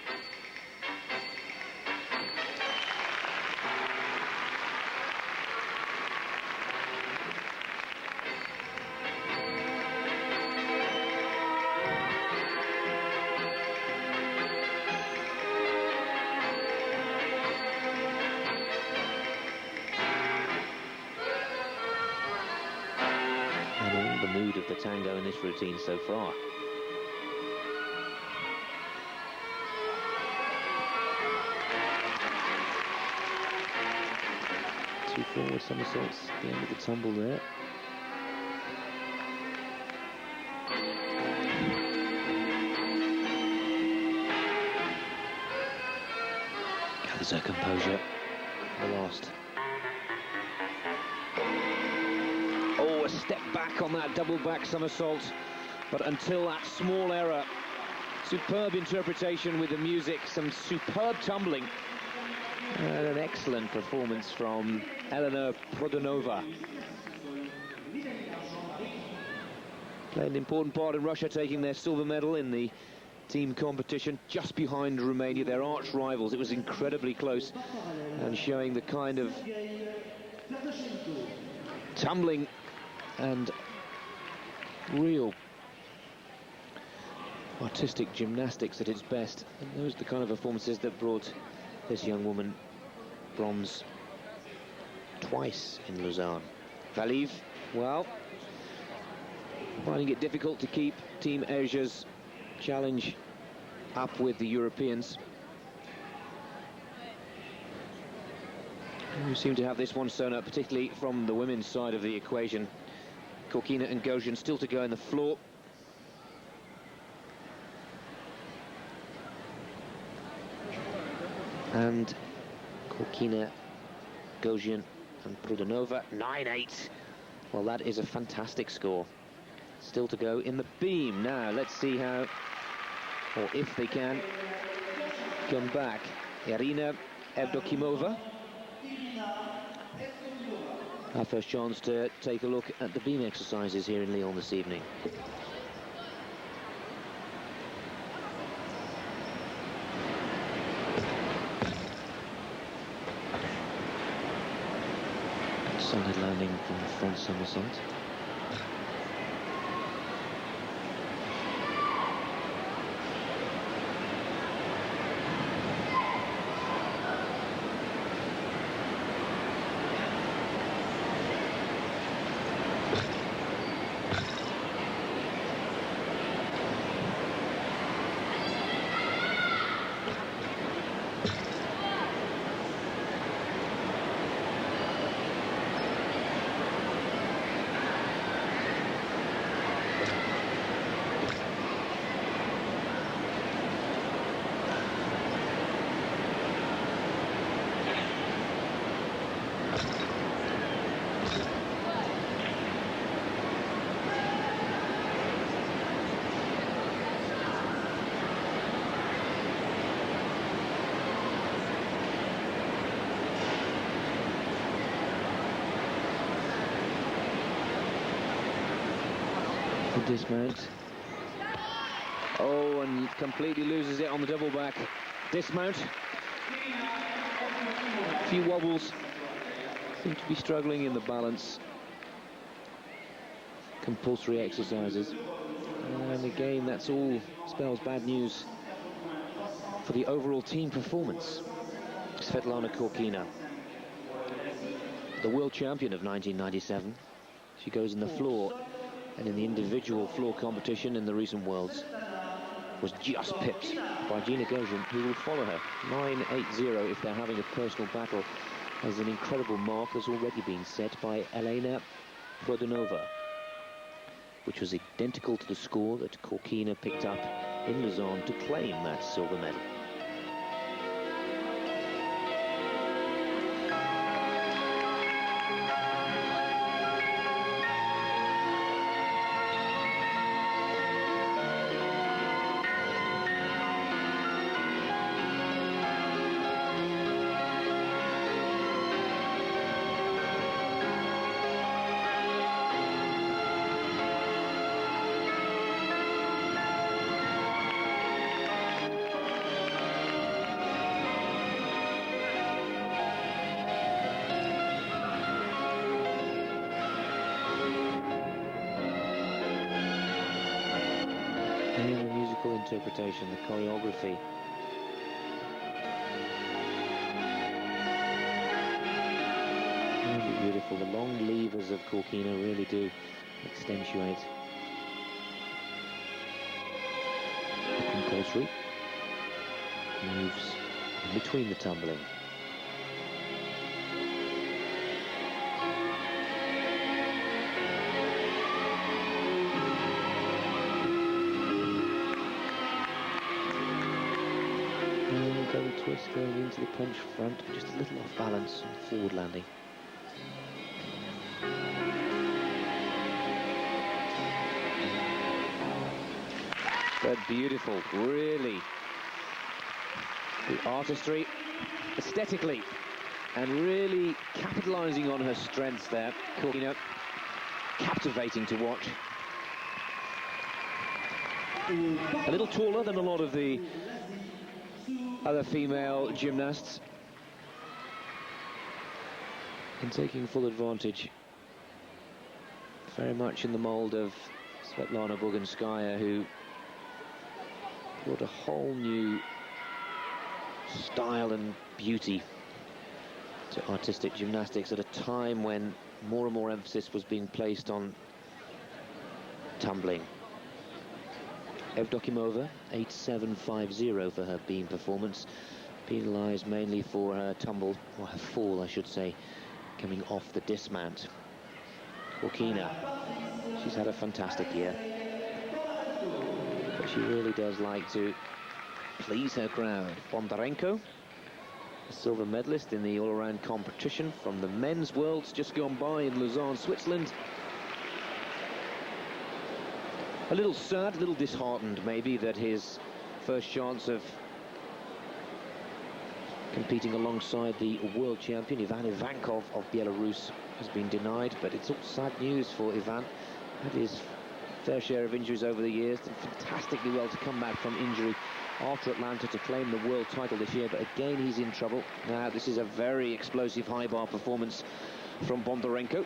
mood of the tango in this routine so far. Two forward somersaults at the end of the tumble there. Gathers her composure for the last. Oh, a step back on that double back somersault, but until that small error, superb interpretation with the music, some superb tumbling, and an excellent performance from Produnova. Played an important part in Russia taking their silver medal in the team competition, just behind Romania, their arch rivals. It was incredibly close, and showing the kind of tumbling and real artistic gymnastics at its best. And those are the kind of performances that brought this young woman bronze twice in Lausanne. Valeev, well, finding it difficult to keep Team Asia's challenge up with the Europeans, who seem to have this one sewn up, particularly from the women's side of the equation. Khorkina and Gogean still to go on the floor. And Khorkina, Gogean and Produnova, 9-8. Well, that is a fantastic score. Still to go in the beam. Now, let's see how, or if they can, come back. Irina Evdokimova. Our first chance to take a look at the beam exercises here in Lyon this evening. Solid landing from the front somersault. Dismount. Oh, and completely loses it on the double back dismount. A few wobbles. Seem to be struggling in the balance. Compulsory exercises. And again, that's all spells bad news for the overall team performance. Svetlana Khorkina, the world champion of 1997. She goes in the floor, and in the individual floor competition in the recent Worlds was just pipped by Gina Gogean, who will follow her. 9-8-0 if they're having a personal battle, as an incredible mark has already been set by Elena Produnova, which was identical to the score that Khorkina picked up in Lausanne to claim that silver medal. Interpretation, the choreography. Really beautiful. The long levers of Khorkina really do accentuate the compulsory moves in between the tumbling. And double twist going into the punch front, but just a little off balance on forward landing. But beautiful, really. The artistry, aesthetically, and really capitalizing on her strengths there. Khorkina, captivating to watch. A little taller than a lot of the other female gymnasts. And taking full advantage. Very much in the mold of Svetlana Buganskaya, who brought a whole new style and beauty to artistic gymnastics at a time when more and more emphasis was being placed on tumbling. Evdokimova, 8.750 for her beam performance, penalised mainly for her tumble, or her fall I should say, coming off the dismount. Khorkina, she's had a fantastic year, but she really does like to please her crowd. Bondarenko, a silver medalist in the all-around competition from the men's worlds just gone by in Lausanne, Switzerland. A little sad, a little disheartened maybe that his first chance of competing alongside the world champion Ivan Ivankov of Belarus has been denied, but it's all sad news for Ivan. Had his fair share of injuries over the years, did fantastically well to come back from injury after Atlanta to claim the world title this year, but again he's in trouble. Now this is a very explosive high bar performance from Bondarenko.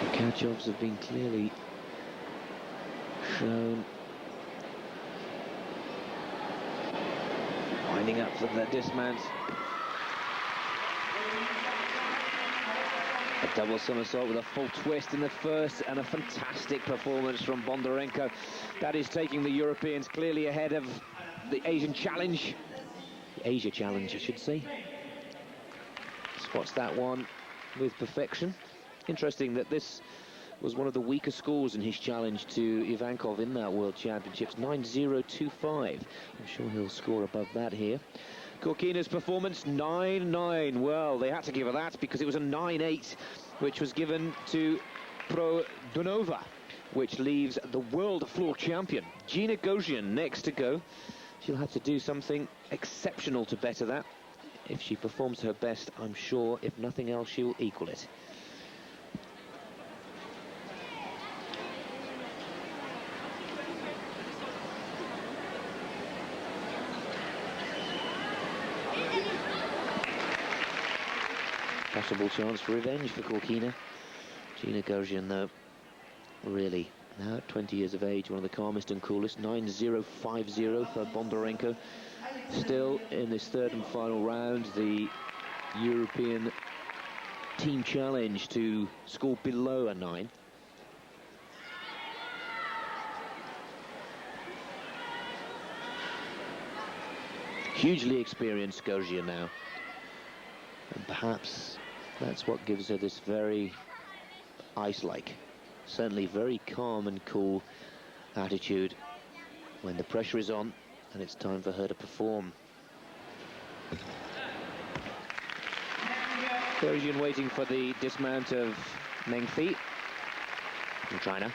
The catch-offs have been clearly shown. Winding up from the dismount. A double somersault with a full twist in the first, and a fantastic performance from Bondarenko. That is taking the Europeans clearly ahead of the Asian challenge. The Asia challenge, I should say. Spots that one with perfection. Interesting that this was one of the weaker scores in his challenge to Ivankov in that World Championships, 9.025. I'm sure he'll score above that here. Khorkina's performance, 9.9. Well, they had to give her that because it was a 9.8, which was given to Produnova, which leaves the world floor champion, Gogean, next to go. She'll have to do something exceptional to better that. If she performs her best, I'm sure, if nothing else, she will equal it. Possible chance for revenge for Khorkina. Gogean, though, really, now at 20 years of age, one of the calmest and coolest. 9.050 for Bondarenko. Still in this third and final round, the European team challenge to score below a 9. Hugely experienced Gogean now. And perhaps that's what gives her this very ice-like, certainly very calm and cool attitude when the pressure is on and it's time for her to perform. Gogean waiting for the dismount of Meng from China.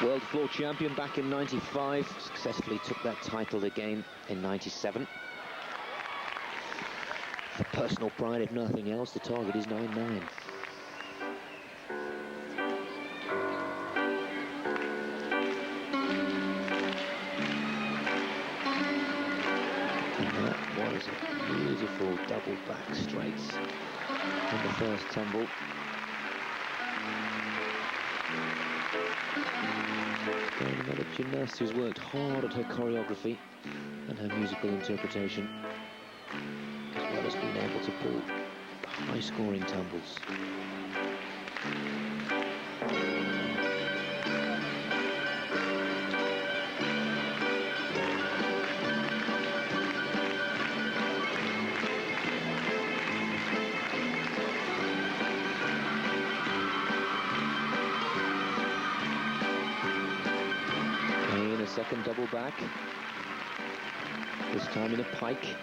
World floor champion back in '95, successfully took that title again in '97. For personal pride, if nothing else, the target is 9.9. And that was a beautiful double back straights in the first tumble. gymnast who's worked hard at her choreography and her musical interpretation, as well as being able to pull high-scoring tumbles. Second double back, this time in a pike.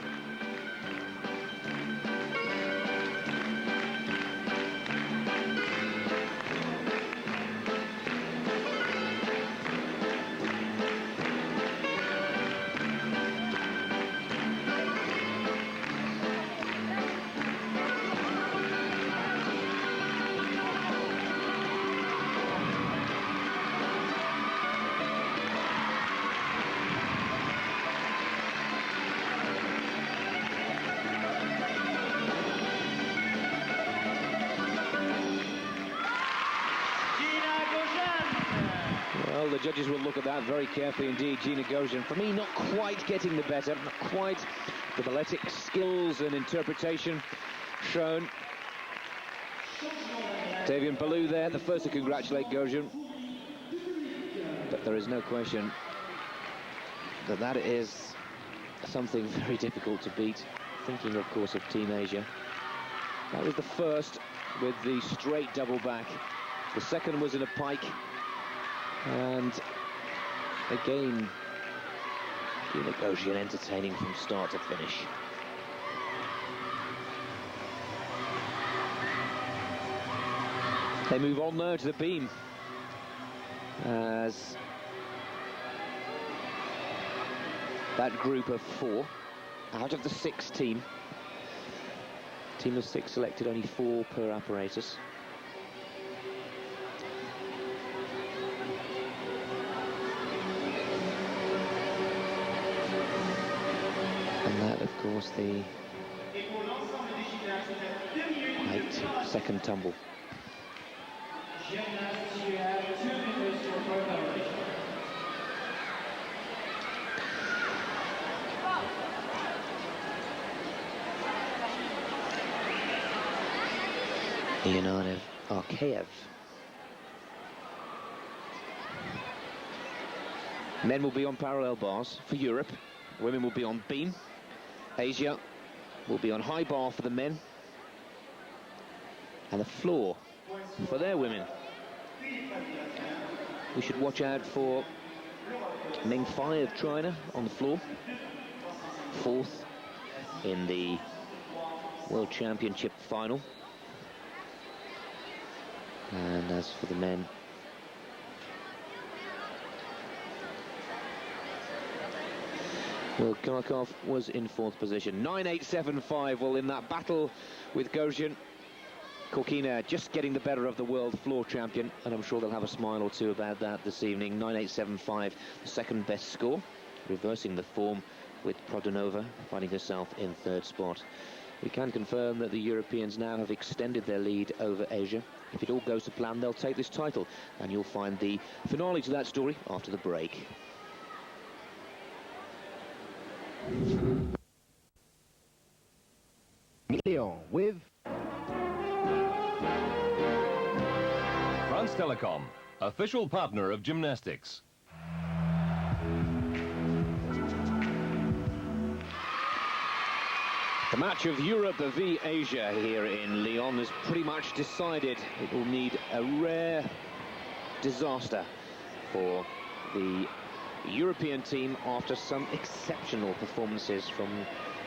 Well, the judges will look at that very carefully indeed. Gina Gogean, for me, not quite getting the better, not quite the balletic skills and interpretation shown. Davian Ballou there, the first to congratulate Gogean. But there is no question that that is something very difficult to beat. Thinking, of course, of Team Asia. That was the first with the straight double back. The second was in a pike. And again, Gina Gogean entertaining from start to finish. They move on now to the beam, as that group of 4, out of the 6 team of 6 selected, only 4 per apparatus. Of course, the height second tumble. Leonardo Arkeyev. Men will be on parallel bars for Europe. Women will be on beam. Asia will be on high bar for the men, and the floor for their women. We should watch out for Meng of China on the floor, 4th in the World Championship final. And as for the men, well, Kharkov was in 4th position. 9.875, well, in that battle with Gogean, Khorkina just getting the better of the world floor champion, and I'm sure they'll have a smile or two about that this evening. 9.875, the second best score, reversing the form with Produnova finding herself in 3rd spot. We can confirm that the Europeans now have extended their lead over Asia. If it all goes to plan, they'll take this title, and you'll find the finale to that story after the break. Lyon with France Telecom, official partner of gymnastics. The match of Europe v Asia here in Lyon is pretty much decided. It will need a rare disaster for the European team after some exceptional performances from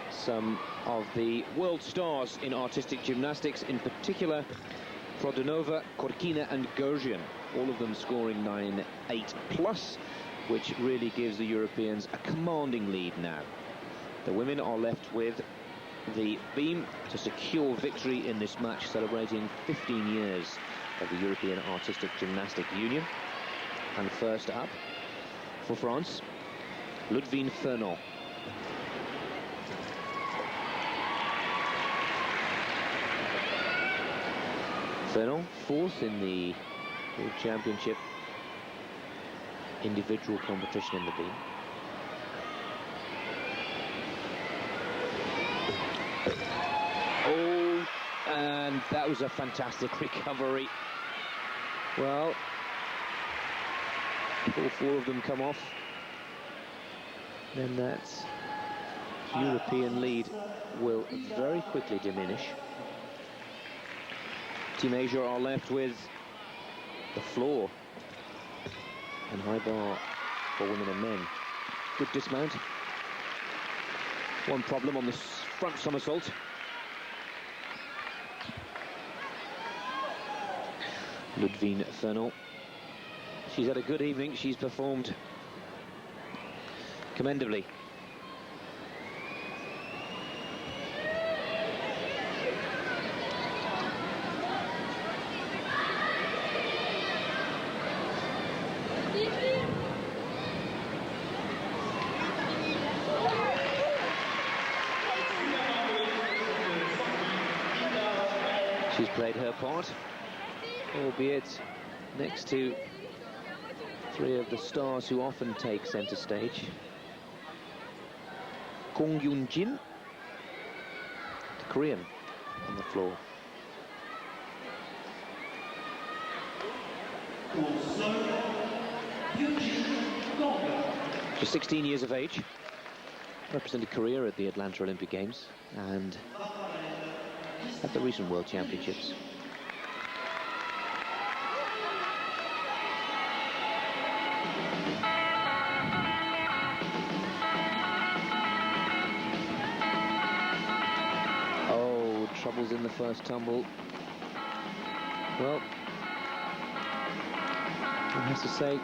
some of the world stars in artistic gymnastics, in particular Produnova, Khorkina and Gogean, all of them scoring 9.8 plus, which really gives the Europeans a commanding lead now. The women are left with the beam to secure victory in this match, celebrating 15 years of the European Artistic Gymnastic Union. And first up for France, Ludwig Furnon. Furnon, 4th in the World Championship individual competition in the beam. Oh, and that was a fantastic recovery. Well, all four of them come off. Then that European lead will very quickly diminish. Team Asia are left with the floor and high bar for women and men. Good dismount. One problem on the front somersault. Ludwine Furnon. She's had a good evening. She's performed commendably. She's played her part, albeit next to three of the stars who often take centre stage. Kong Yoon-jin, the Korean, on the floor. She's 16 years of age, represented Korea at the Atlanta Olympic Games and at the recent World Championships. Oh, troubles in the first tumble. Well, I have to say,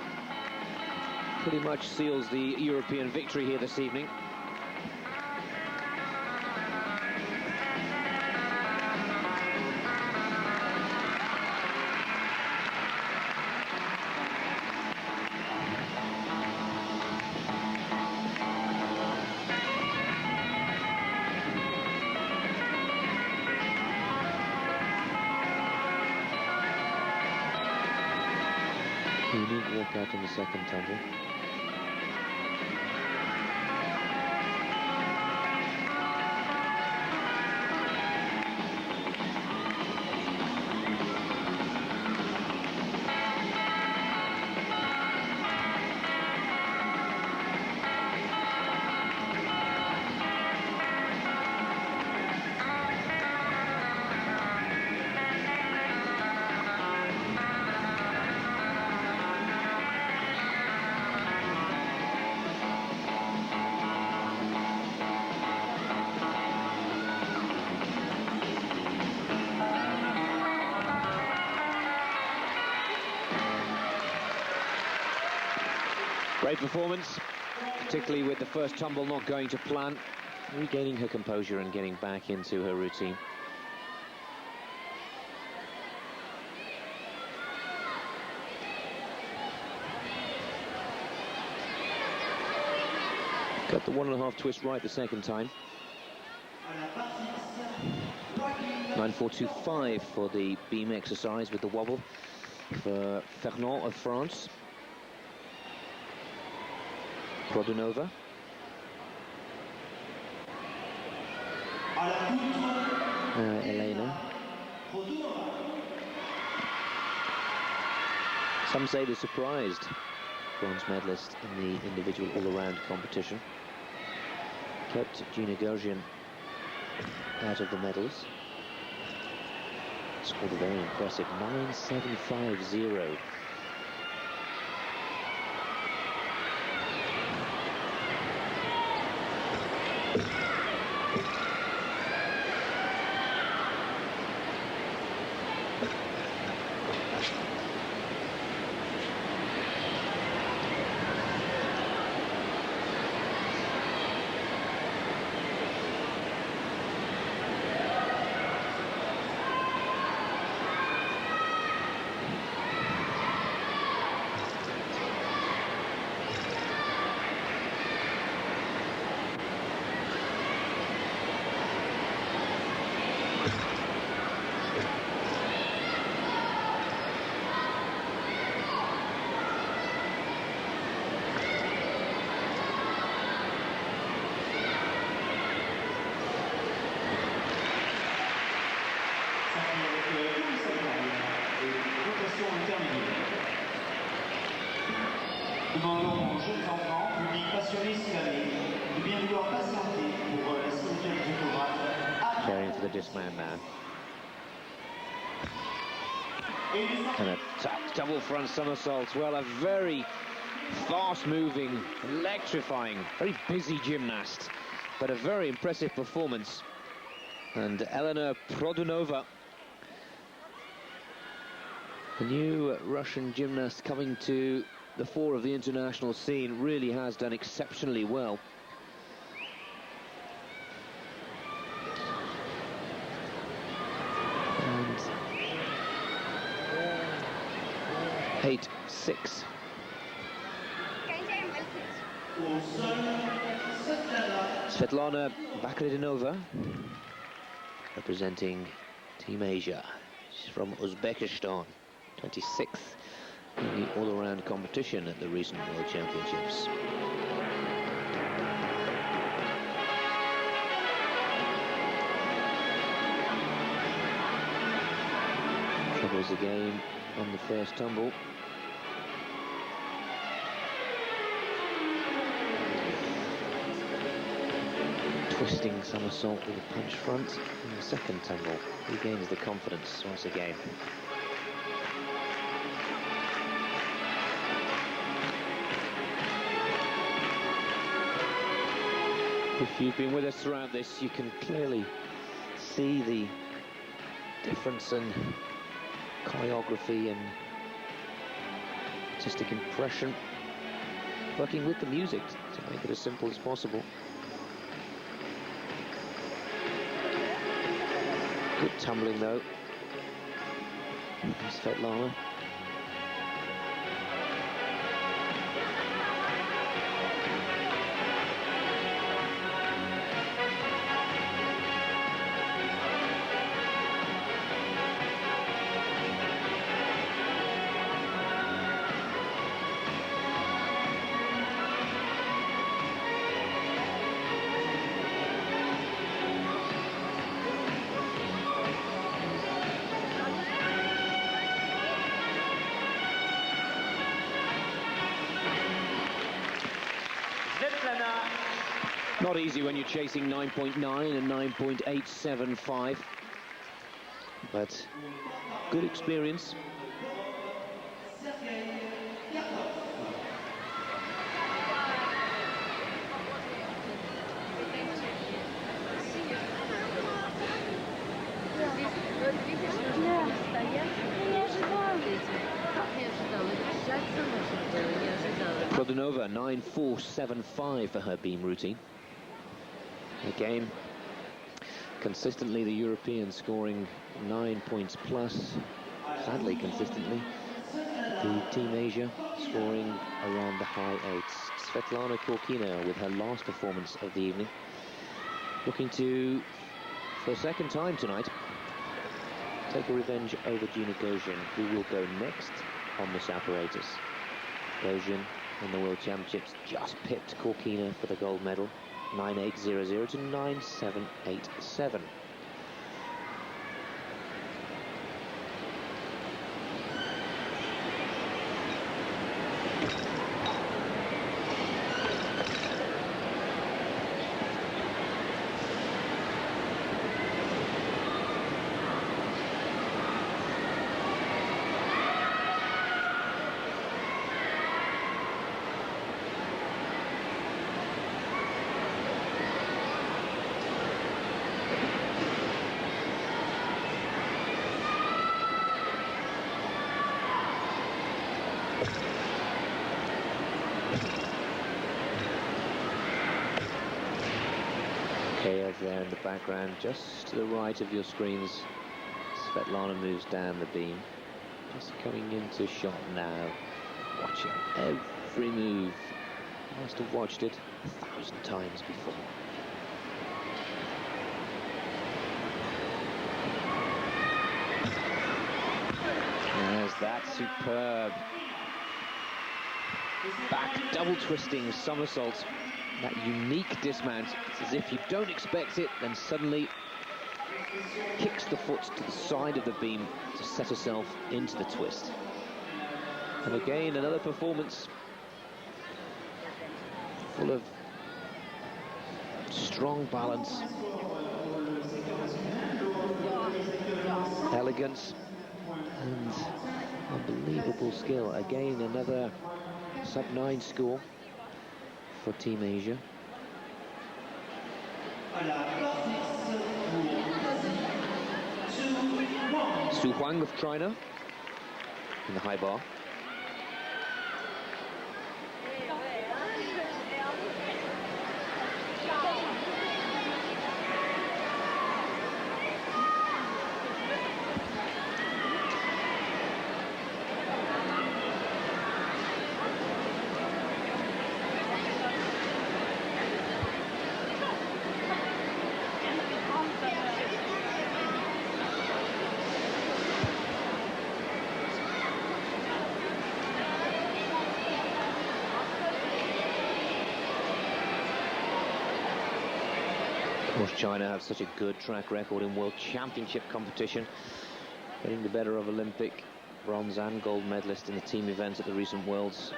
pretty much seals the European victory here this evening. Unique walkout in the second tumble. Great performance, particularly with the first tumble not going to plan, regaining her composure and getting back into her routine. Got the 1.5 twist right the second time. 9.425 for the beam exercise with the wobble for Furnon of France. Produnova. Elena. Some say the surprised bronze medalist in the individual all-around competition. Kept Gina Gogean out of the medals. Scored a very impressive 9.750. session est terminée. Demandons aux jeunes enfants, public passionné cinéma, de bien vouloir patienter pour la signature des autographes. Caring for the dismount now. And a double front somersault. Well, a very fast-moving, electrifying, very busy gymnast, but a very impressive performance. And Elena Produnova, the new Russian gymnast coming to the fore of the international scene, really has done exceptionally well. And 8-6. Svetlana Bakhridinova, representing Team Asia. She's from Uzbekistan, 26th in the all-around competition at the recent World Championships. Troubles the game on the first tumble. Twisting somersault with a punch front in the second tumble. Regains the confidence once again. If you've been with us throughout this, you can clearly see the difference in choreography and artistic impression, working with the music to make it as simple as possible. Good tumbling though, Svetlana. Not easy when you're chasing 9.9 and 9.875, but good experience. Produnova 9.475 for her beam routine. Again, consistently the Europeans scoring 9 points plus, sadly consistently. The Team Asia scoring around the high 8s. Svetlana Khorkina with her last performance of the evening, looking to, for a second time tonight, take a revenge over Gogean, who will go next on this apparatus. Gogean in the World Championships just pipped Khorkina for the gold medal. 9.800 to 9.787. There in the background, just to the right of your screens, Svetlana moves down the beam, just coming into shot now, watching every move. Must have watched it 1,000 times before. There's that superb back double twisting somersault. That unique dismount. It's as if you don't expect it, then suddenly kicks the foot to the side of the beam to set herself into the twist. And again, another performance full of strong balance, elegance, and unbelievable skill. Again, another sub-9 score for Team Asia. Su Huang of China in the high bar. Of course, China have such a good track record in World Championship competition, getting the better of Olympic bronze and gold medalist in the team events at the recent Worlds.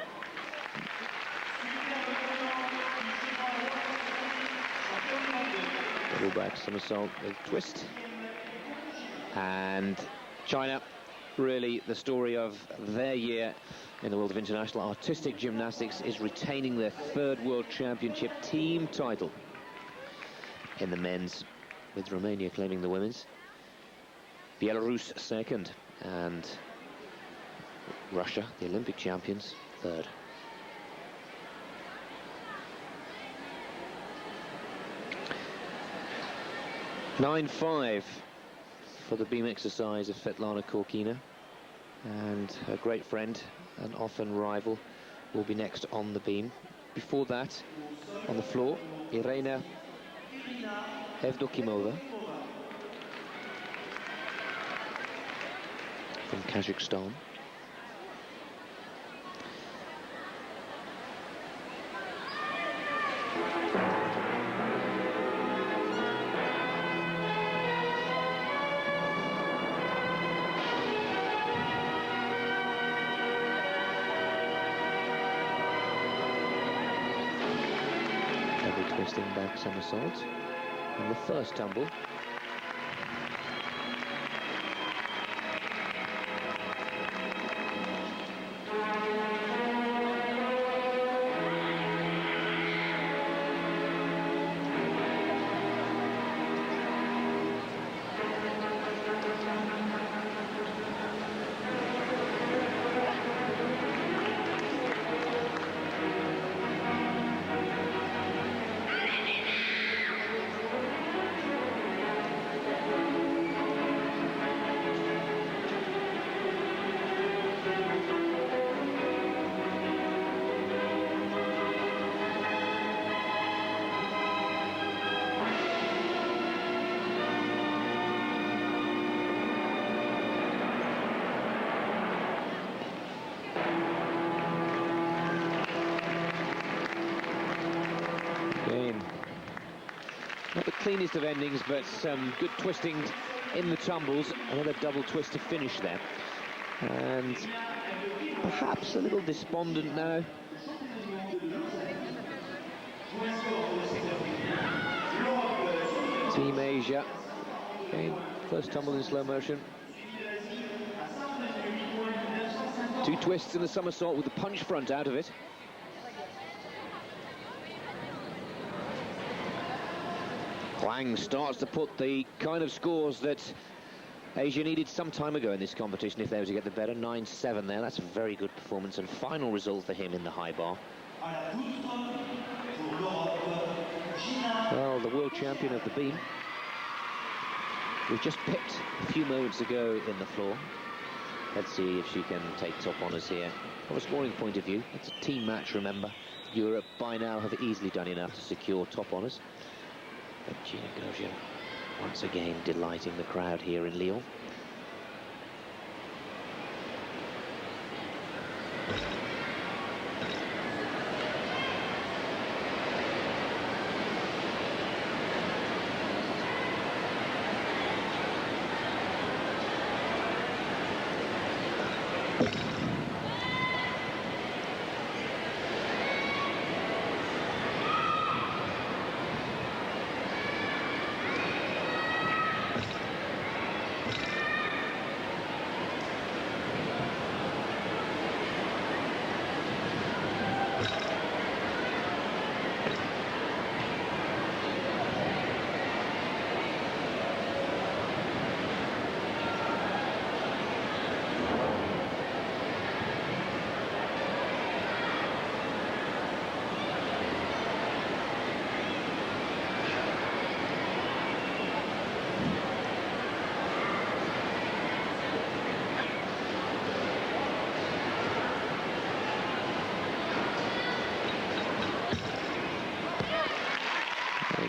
Double back somersault with twist. And China, really the story of their year in the world of international artistic gymnastics, is retaining their third World Championship team title in the men's, with Romania claiming the women's, Belarus second, and Russia, the Olympic champions, third. (9-5) for the beam exercise of Svetlana Khorkina, and her great friend and often rival will be next on the beam. Before that, on the floor, Irina Evdokimova from Kazakhstan. Double twisting back somersault. And the first tumble. Not the cleanest of endings, but some good twisting in the tumbles. Another double twist to finish there. And perhaps a little despondent now. Team Asia. Okay, first tumble in slow motion. Two twists in the somersault with the punch front out of it. Huang starts to put the kind of scores that Asia needed some time ago in this competition if they were to get the better. 9-7 there, that's a very good performance, and final result for him in the high bar. Well, the world champion of the beam, we just picked a few moments ago in the floor. Let's see if she can take top honours here. From a scoring point of view, it's a team match, remember. Europe by now have easily done enough to secure top honours. But Gogean once again delighting the crowd here in Lyon.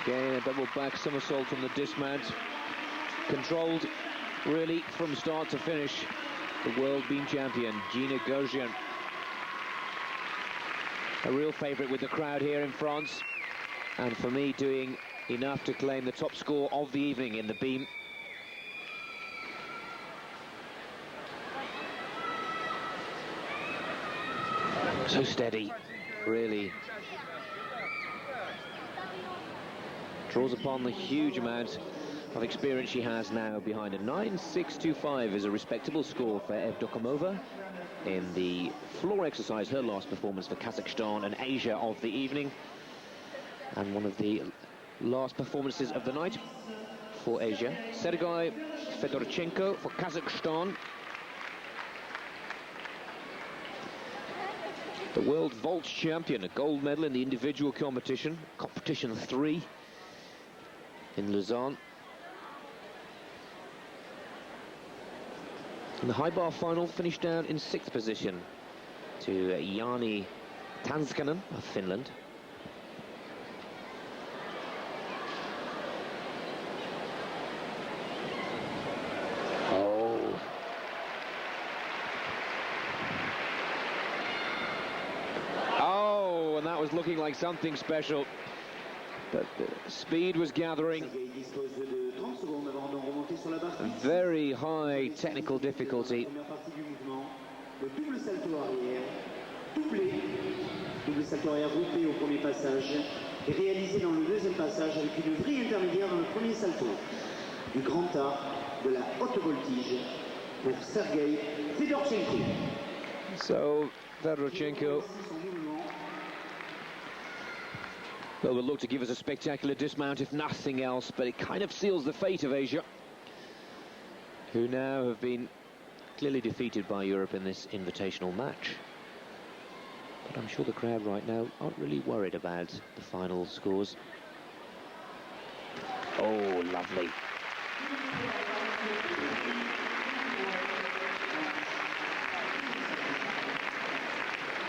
Again, a double back somersault from the dismount. Controlled, really, from start to finish. The world beam champion, Gina Gogean. A real favourite with the crowd here in France. And for me, doing enough to claim the top score of the evening in the beam. So steady, really. Draws upon the huge amount of experience she has now behind her. 9.625 is a respectable score for Evdokimova in the floor exercise, her last performance for Kazakhstan and Asia of the evening. And one of the last performances of the night for Asia. Sergei Fedorchenko for Kazakhstan. The world vault champion, a gold medal in the individual competition, competition 3 in Lausanne. In the high bar final, finished down in 6th position to Jani Tanskanen of Finland. And that was looking like something special, but the speed was gathering. Very high technical difficulty. Double salto arrière groupé au premier passage et réalisé dans le deuxième passage avec une vrille intermédiaire dans le premier salto. Du grand art de la haute voltige pour Sergei Fedorchenko. So Fedorchenko will look to give us a spectacular dismount if nothing else, but it kind of seals the fate of Asia, who now have been clearly defeated by Europe in this invitational match. But I'm sure the crowd right now aren't really worried about the final scores. Oh, lovely.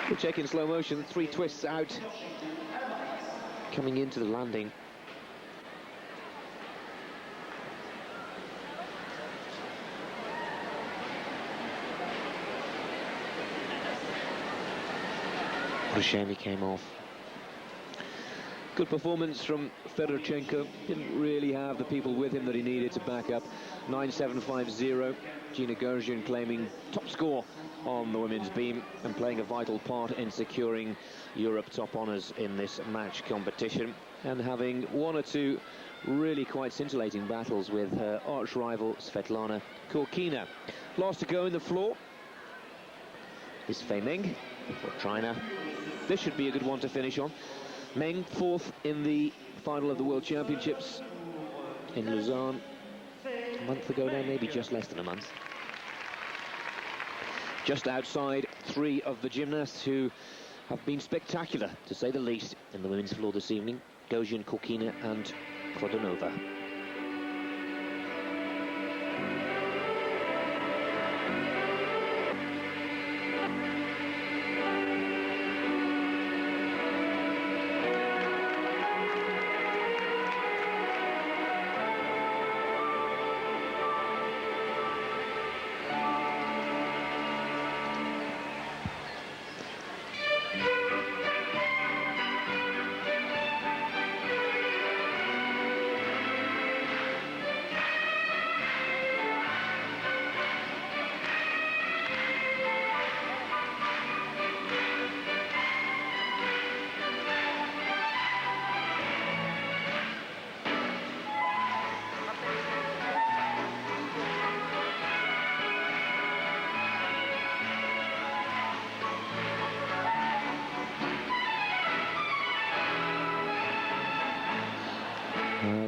We'll check in slow motion, 3 twists out, coming into the landing. What a shame he came off. Good performance from Fedorchenko. Didn't really have the people with him that he needed to back up. 9.750. Gina Gogean claiming top score on the women's beam and playing a vital part in securing Europe top honours in this match competition, and having 1 or 2 really quite scintillating battles with her arch rival Svetlana Khorkina. Last to go in the floor is Meng for China. This should be a good one to finish on. Meng, 4th in the final of the World Championships in Lausanne a month ago now, maybe just less than a month. Just outside 3 of the gymnasts who have been spectacular, to say the least, in the women's floor this evening. Gogean, Khorkina and Produnova.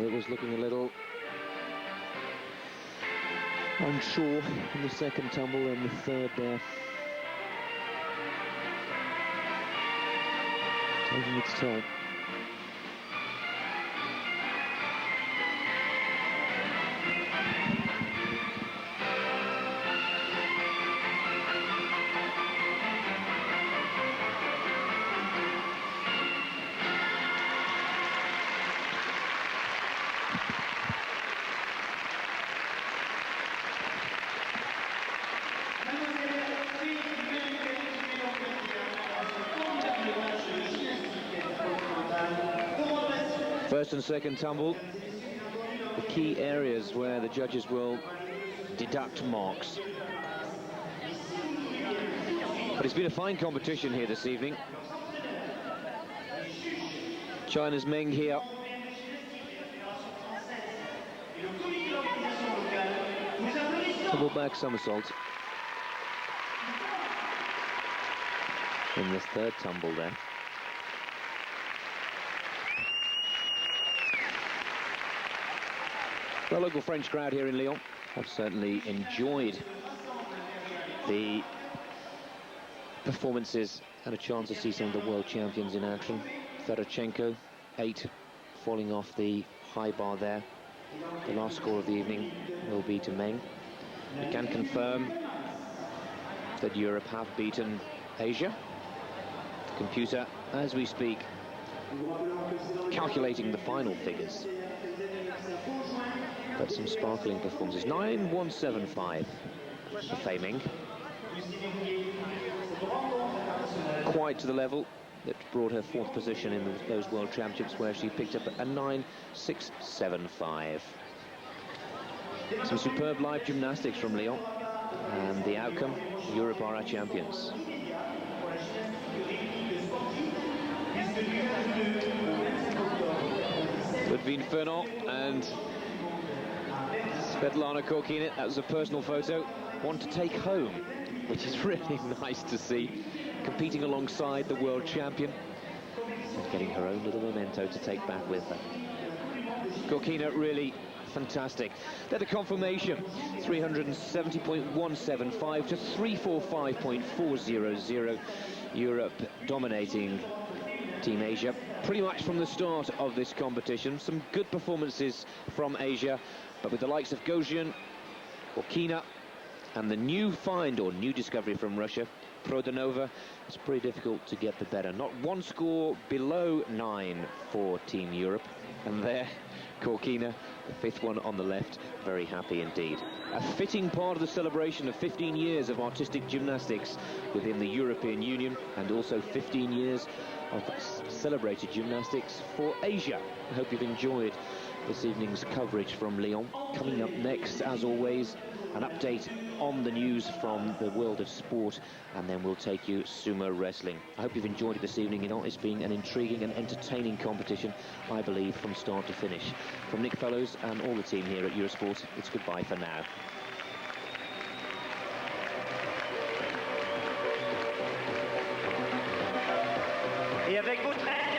It was looking a little unsure in the second tumble and the third there. Taking its toll. first and second tumble, the key areas where the judges will deduct marks. But it's been a fine competition here this evening. China's Meng here. Double back somersault. In this third tumble there. The local French crowd here in Lyon have certainly enjoyed the performances and a chance to see some of the world champions in action. Fedorchenko, 8, falling off the high bar there. The last score of the evening will be to Meng. We can confirm that Europe have beaten Asia. The computer, as we speak, calculating the final figures. But some sparkling performances. 9-1-7-5 for Fei Meng. Quite to the level that brought her 4th position in those World Championships, where she picked up a 9-6-7-5. Some superb live gymnastics from Lyon, and the outcome, Europe are our champions. Ludwig Furnon and Svetlana Khorkina. That was a personal photo, one to take home, which is really nice to see, competing alongside the world champion and getting her own little memento to take back with her. Khorkina really fantastic. They're the confirmation, 370.175 to 345.400. Europe dominating Team Asia pretty much from the start of this competition. Some good performances from Asia, but with the likes of Gogean, Khorkina, and the new find or new discovery from Russia, Produnova, it's pretty difficult to get the better. Not one score below 9 for Team Europe. And there, Khorkina, the 5th one on the left, very happy indeed. A fitting part of the celebration of 15 years of artistic gymnastics within the European Union, and also 15 years of celebrated gymnastics for Asia. I hope you've enjoyed this evening's coverage from Lyon. Coming up next, as always, an update on the news from the world of sport, and then we'll take you sumo wrestling. I hope you've enjoyed it this evening. You know, it's been an intriguing and entertaining competition, I believe, from start to finish. From Nick Fellows and all the team here at Eurosport, it's goodbye for now. Et avec votre aide,